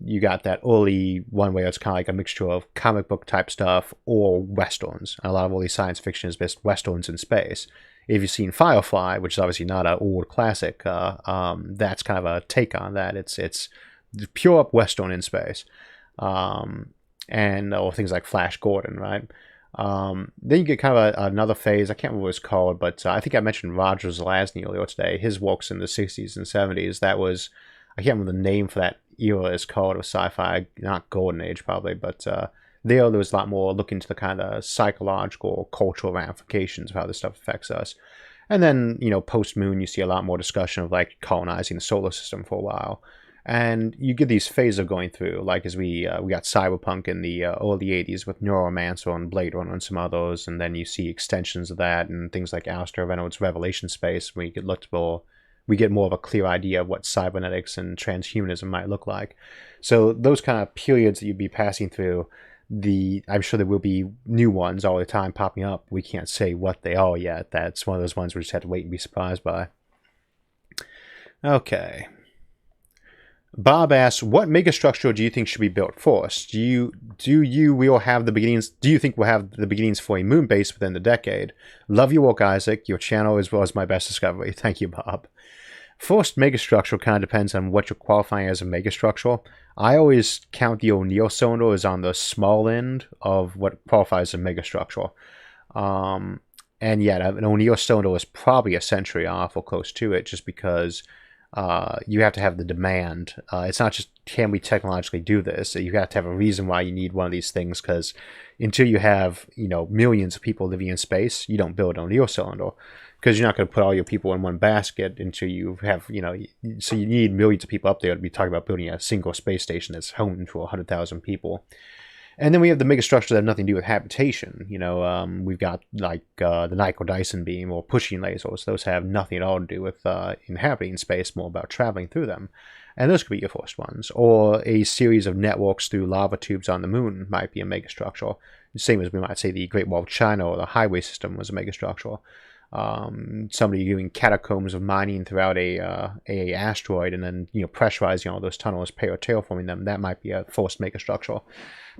You got that early one where it's kind of like a mixture of comic book type stuff or westerns. And a lot of early science fiction is based westerns in space. If you've seen Firefly, which is obviously not an old classic, that's kind of a take on that. It's pure up western in space, or things like Flash Gordon, right? Then you get kind of another phase. I can't remember what it's called, but I think I mentioned Roger Zelazny earlier today. His works in the 60s and 70s. That was, I can't remember the name for that era is called. It was sci-fi, not golden age probably, but there was a lot more look into the kind of psychological, cultural ramifications of how this stuff affects us. And then, post-Moon, you see a lot more discussion of like colonizing the solar system for a while. And you get these phases of going through, like as we got cyberpunk in the early 80s with Neuromancer and Blade Runner and some others, and then you see extensions of that and things like Alistair Reynolds' Revelation Space, where we get more of a clear idea of what cybernetics and transhumanism might look like. So those kind of periods that you'd be passing through, I'm sure there will be new ones all the time popping up. We can't say what they are yet. That's one of those ones we just have to wait and be surprised by. Okay. Bob asks, what megastructure do you think should be built first? Do you think we'll have the beginnings for a moon base within the decade? Love your work, Isaac. Your channel as well as my best discovery. Thank you, Bob. First megastructure kind of depends on what you're qualifying as a megastructure. I always count the O'Neill cylinder as on the small end of what qualifies as a megastructure. And yet, an O'Neill cylinder is probably a century off or close to it, just because you have to have the demand. It's not just can we technologically do this. You have to have a reason why you need one of these things, because until you have millions of people living in space, you don't build an O'Neill cylinder, because you're not going to put all your people in one basket until you have so you need millions of people up there to be talking about building a single space station that's home to 100,000 people. And then we have the megastructures that have nothing to do with habitation. We've got like the Nyckel-Dyson beam or pushing lasers. Those have nothing at all to do with inhabiting space, more about traveling through them. And those could be your first ones. Or a series of networks through lava tubes on the moon might be a megastructure. The same as we might say the Great Wall of China or the highway system was a megastructure. Somebody doing catacombs of mining throughout a asteroid and then pressurizing all those tunnels, terraforming them, that might be a first megastructure.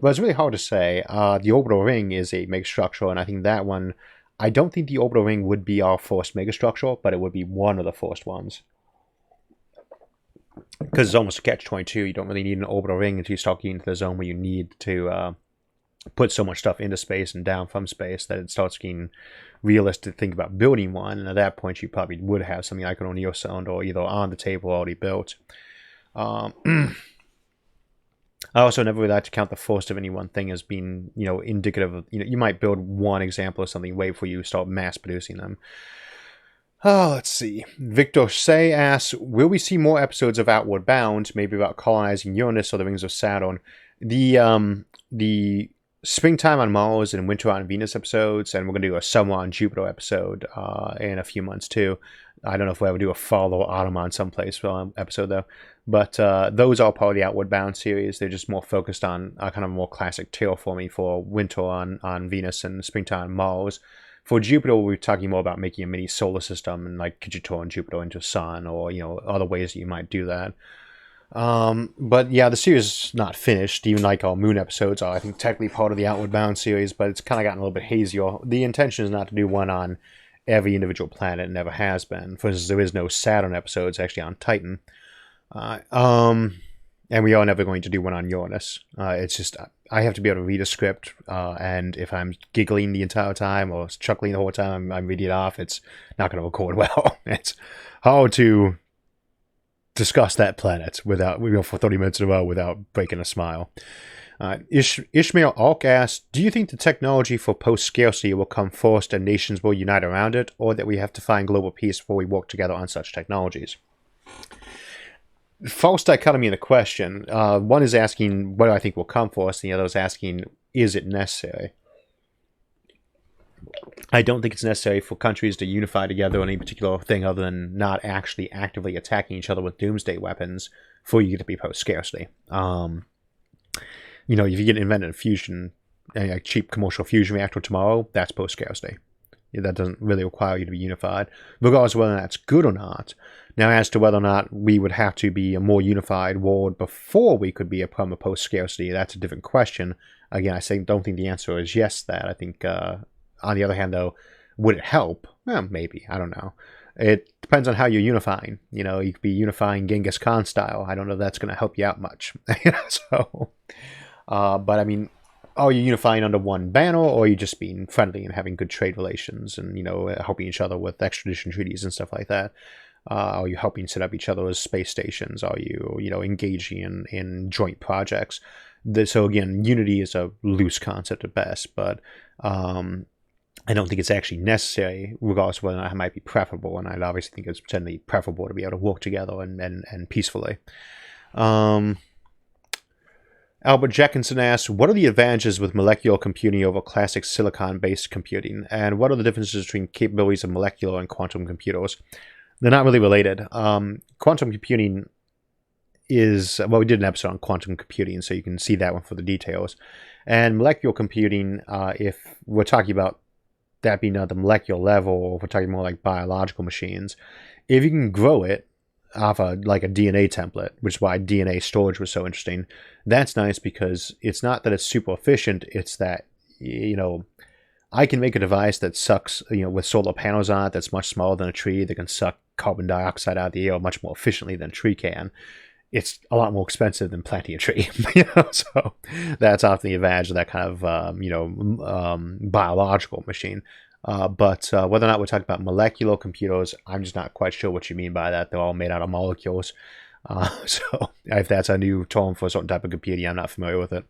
But it's really hard to say. The orbital ring is a megastructure, and I think that one, I don't think the orbital ring would be our first megastructure, but it would be one of the first ones. Because it's almost a catch-22. You don't really need an orbital ring until you start getting into the zone where you need to put so much stuff into space and down from space that it starts getting realistic to think about building one. And at that point, you probably would have something like an O'Neill cylinder either on the table or already built. I also never really like to count the first of any one thing as being, indicative of, you might build one example of something way before you start mass producing them. Oh, let's see. Victor Say asks, will we see more episodes of Outward Bound, maybe about colonizing Uranus or the rings of Saturn? The springtime on Mars and winter on Venus episodes, and we're going to do a summer on Jupiter episode in a few months too. I don't know if we'll ever do a fall or autumn on someplace episode though. But those are part of the Outward Bound series. They're just more focused on kind of more classic terraforming for winter on Venus and springtime on Mars. For Jupiter, we're talking more about making a mini solar system and like could you turn Jupiter into a sun, or other ways that you might do that. But yeah, the series is not finished. Even like our moon episodes are, I think, technically part of the Outward Bound series, but it's kind of gotten a little bit hazier. The intention is not to do one on every individual planet. It never has been. For instance, there is no Saturn episodes actually on Titan. And we are never going to do one on Uranus. It's just I have to be able to read a script, and if I'm giggling the entire time or chuckling the whole time I'm reading it off, it's not going to record well. It's hard to discuss that planet without for 30 minutes in a row without breaking a smile. Ishmael Alk asks, do you think the technology for post-scarcity will come first and nations will unite around it, or that we have to find global peace before we work together on such technologies? False dichotomy in the question. One is asking what do I think will come for us, and the other is asking, is it necessary? I don't think it's necessary for countries to unify together on any particular thing other than not actually actively attacking each other with doomsday weapons for you to be post-scarcity. If you get invented a fusion, a cheap commercial fusion reactor tomorrow, that's post-scarcity. That doesn't really require you to be unified, regardless of whether that's good or not. Now, as to whether or not we would have to be a more unified world before we could be a perma post-scarcity, that's a different question. Again, don't think the answer is yes to that. I think, on the other hand, though, would it help? Well, maybe. I don't know. It depends on how you're unifying. You could be unifying Genghis Khan style. I don't know if that's going to help you out much. But I mean, are you unifying under one banner, or are you just being friendly and having good trade relations and, helping each other with extradition treaties and stuff like that? Are you helping set up each other's space stations? Are you, engaging in joint projects? So again, unity is a loose concept at best, but I don't think it's actually necessary, regardless of whether or not it might be preferable. And I obviously think it's potentially preferable to be able to work together and peacefully. Albert Jackinson asks, what are the advantages with molecular computing over classic silicon-based computing? And what are the differences between capabilities of molecular and quantum computers? They're not really related. Quantum computing is, we did an episode on quantum computing, so you can see that one for the details. And molecular computing, if we're talking about that being at the molecular level, or if we're talking more like biological machines, if you can grow it off like a DNA template, which is why DNA storage was so interesting, that's nice because it's not that it's super efficient, it's that, I can make a device that sucks, with solar panels on it that's much smaller than a tree, that can suck carbon dioxide out of the air much more efficiently than a tree can. It's a lot more expensive than planting a tree, so that's often the advantage of that kind of, biological machine. But whether or not we're talking about molecular computers, I'm just not quite sure what you mean by that. They're all made out of molecules. So if that's a new term for a certain type of computing, I'm not familiar with it.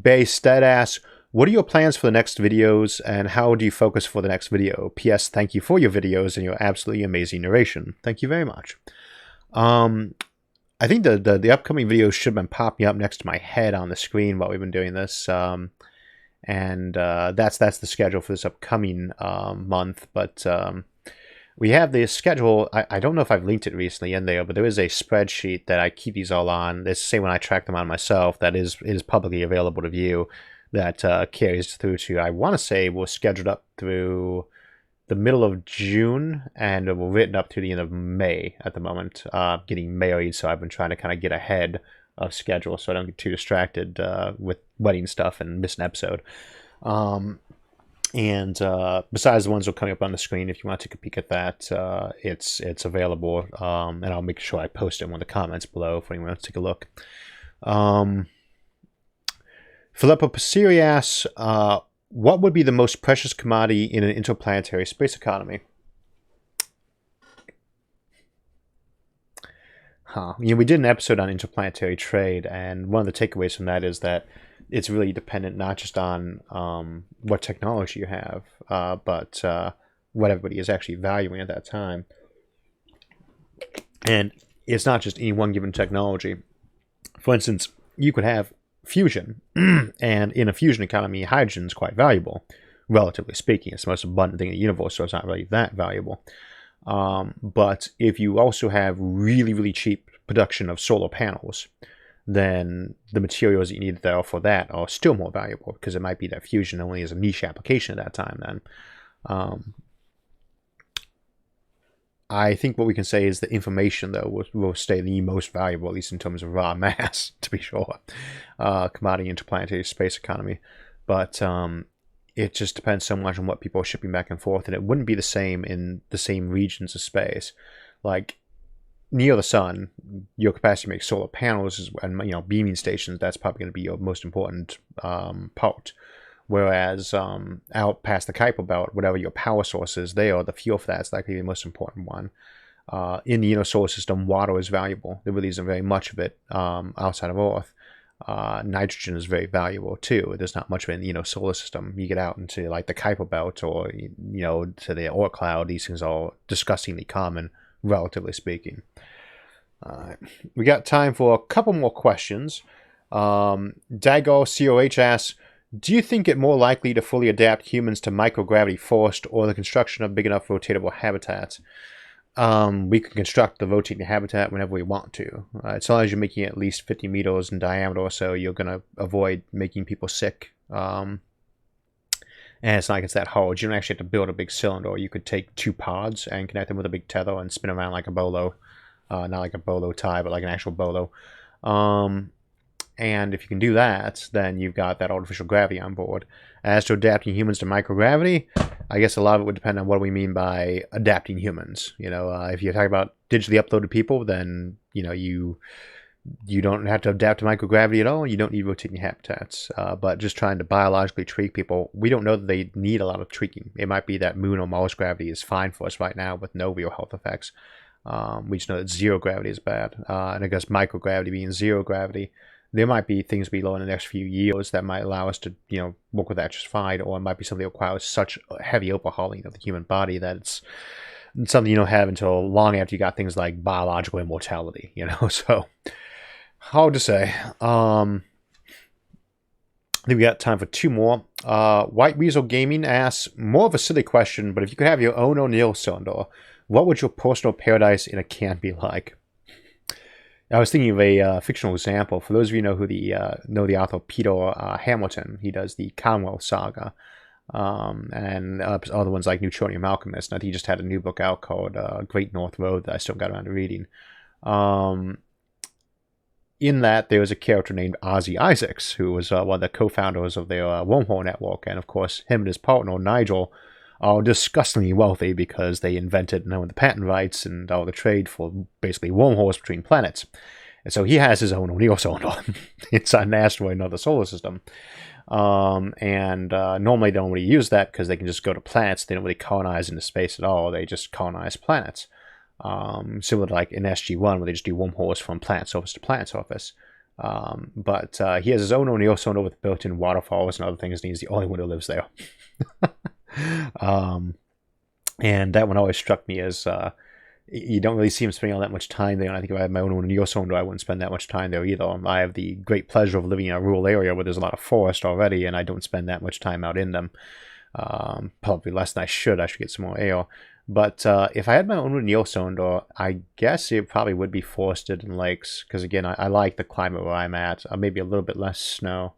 Bay Stead asks, what are your plans for the next videos, and how do you focus for the next video? P.S. Thank you for your videos and your absolutely amazing narration. Thank you very much. I think the upcoming videos should have been popping up next to my head on the screen while we've been doing this. And that's the schedule for this upcoming month. But we have the schedule. I don't know if I've linked it recently in there, but there is a spreadsheet that I keep these all on. Let's say when I track them on myself, that is publicly available to view. That carries through to, I want to say, we're scheduled up through the middle of June, and we're written up to the end of May at the moment. Getting married, so I've been trying to kind of get ahead of schedule so I don't get too distracted with wedding stuff and miss an episode. And besides the ones that are coming up on the screen, if you want to take a peek at that, it's available. And I'll make sure I post it in one of the comments below if anyone wants to take a look. Filippo Passeri asks, what would be the most precious commodity in an interplanetary space economy? We did an episode on interplanetary trade, and one of the takeaways from that is that it's really dependent not just on what technology you have, but what everybody is actually valuing at that time. And it's not just any one given technology. For instance, you could have fusion, and in a fusion economy, hydrogen is quite valuable, relatively speaking. It's the most abundant thing in the universe, so it's not really that valuable. But if you also have really, really cheap production of solar panels, then the materials that you need there for that are still more valuable, because it might be that fusion only is a niche application at that time then. I think what we can say is that information, though, will stay the most valuable, at least in terms of raw mass, to be sure. Commodity interplanetary space economy. But it just depends so much on what people are shipping back and forth, and it wouldn't be the same in the same regions of space. Like, near the sun, your capacity to make solar panels and beaming stations, that's probably going to be your most important part. Whereas out past the Kuiper belt, whatever your power source is there, the fuel for that is likely the most important one. In the inner solar system, water is valuable. There really isn't very much of it outside of Earth. Nitrogen is very valuable too. There's not much of it in the inner solar system. You get out into like the Kuiper belt or to the Oort cloud, these things are disgustingly common, relatively speaking. We got time for a couple more questions. Dago COH asks, do you think it more likely to fully adapt humans to microgravity first, or the construction of big enough rotatable habitats? We can construct the rotating habitat whenever we want to. As long as you're making it at least 50 meters in diameter or so, you're going to avoid making people sick. And it's not like it's that hard. You don't actually have to build a big cylinder. You could take 2 pods and connect them with a big tether and spin around like a bolo. Not like a bolo tie, but like an actual bolo. And if you can do that, then you've got that artificial gravity on board. As to adapting humans to microgravity, I guess a lot of it would depend on what we mean by adapting humans. If you're talking about digitally uploaded people, then you don't have to adapt to microgravity at all. You don't need rotating habitats. But just trying to biologically tweak people, we don't know that they need a lot of tweaking. It might be that Moon or Mars gravity is fine for us right now with no real health effects. We just know that zero gravity is bad. And I guess microgravity being zero gravity, there might be things we learn in the next few years that might allow us to, work with that just fine, or it might be something that requires such heavy overhauling of the human body that it's something you don't have until long after you got things like biological immortality, so hard to say. I think we got time for 2 more. White Weasel Gaming asks, more of a silly question, but if you could have your own O'Neill cylinder, what would your personal paradise in a can be like? I was thinking of a fictional example. For those of you who know the author Peter Hamilton, he does the Commonwealth Saga, and other ones like Newtonian Alchemist. And he just had a new book out called Great North Road that I still got around to reading. In that, there was a character named Ozzy Isaacs, who was one of the co-founders of their wormhole network, and of course, him and his partner Nigel are disgustingly wealthy because they invented and owned the patent rights and all the trade for basically wormholes between planets. And so he has his own O'Neill cylinder inside an asteroid in another solar system. Normally they don't really use that because they can just go to planets. They don't really colonize into space at all. They just colonize planets. Similar to like in SG-1 where they just do wormholes from planet surface to planet surface. But he has his own O'Neill cylinder with built-in waterfalls and other things, and he's the only one who lives there. And that one always struck me as you don't really see him spending all that much time there. And I think if I had my own O'Neill cylinder, I wouldn't spend that much time there either. I have the great pleasure of living in a rural area where there's a lot of forest already, and I don't spend that much time out in them. Probably less than I should. I should get some more air. But if I had my own O'Neill cylinder, I guess it probably would be forested and lakes, because again, I like the climate where I'm at. Maybe a little bit less snow.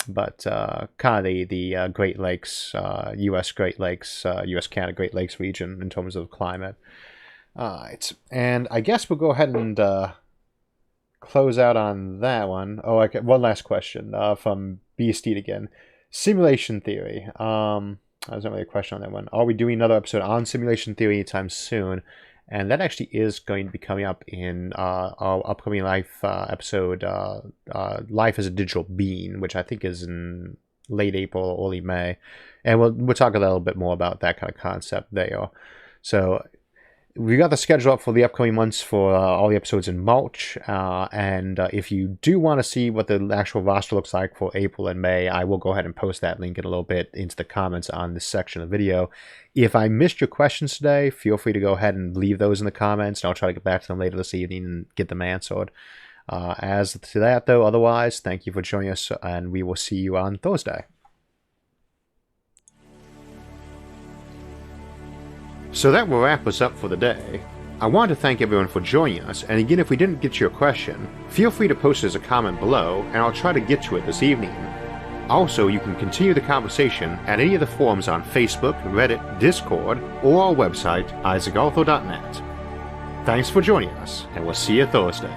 But kind of the Great Lakes, U.S. Great Lakes, U.S. Canada Great Lakes region in terms of climate. Alright, and I guess we'll go ahead and close out on that one. Oh, okay, one last question from B. Steed again. Simulation theory. There's not really a question on that one. Are we doing another episode on simulation theory anytime soon? And that actually is going to be coming up in our upcoming Life episode, Life as a Digital Being, which I think is in late April or early May. And we'll talk a little bit more about that kind of concept there. So We got the schedule up for the upcoming months for all the episodes in March, and if you do want to see what the actual roster looks like for April and May, I will go ahead and post that link in a little bit into the comments on this section of the video. If I missed your questions today, feel free to go ahead and leave those in the comments, and I'll try to get back to them later this evening and get them answered. As to that, though, otherwise, thank you for joining us, and we will see you on Thursday. So that will wrap us up for the day. I want to thank everyone for joining us, and again, if we didn't get your question, feel free to post as a comment below, and I'll try to get to it this evening. Also, you can continue the conversation at any of the forums on Facebook, Reddit, Discord, or our website, isaacarthur.net. Thanks for joining us, and we'll see you Thursday.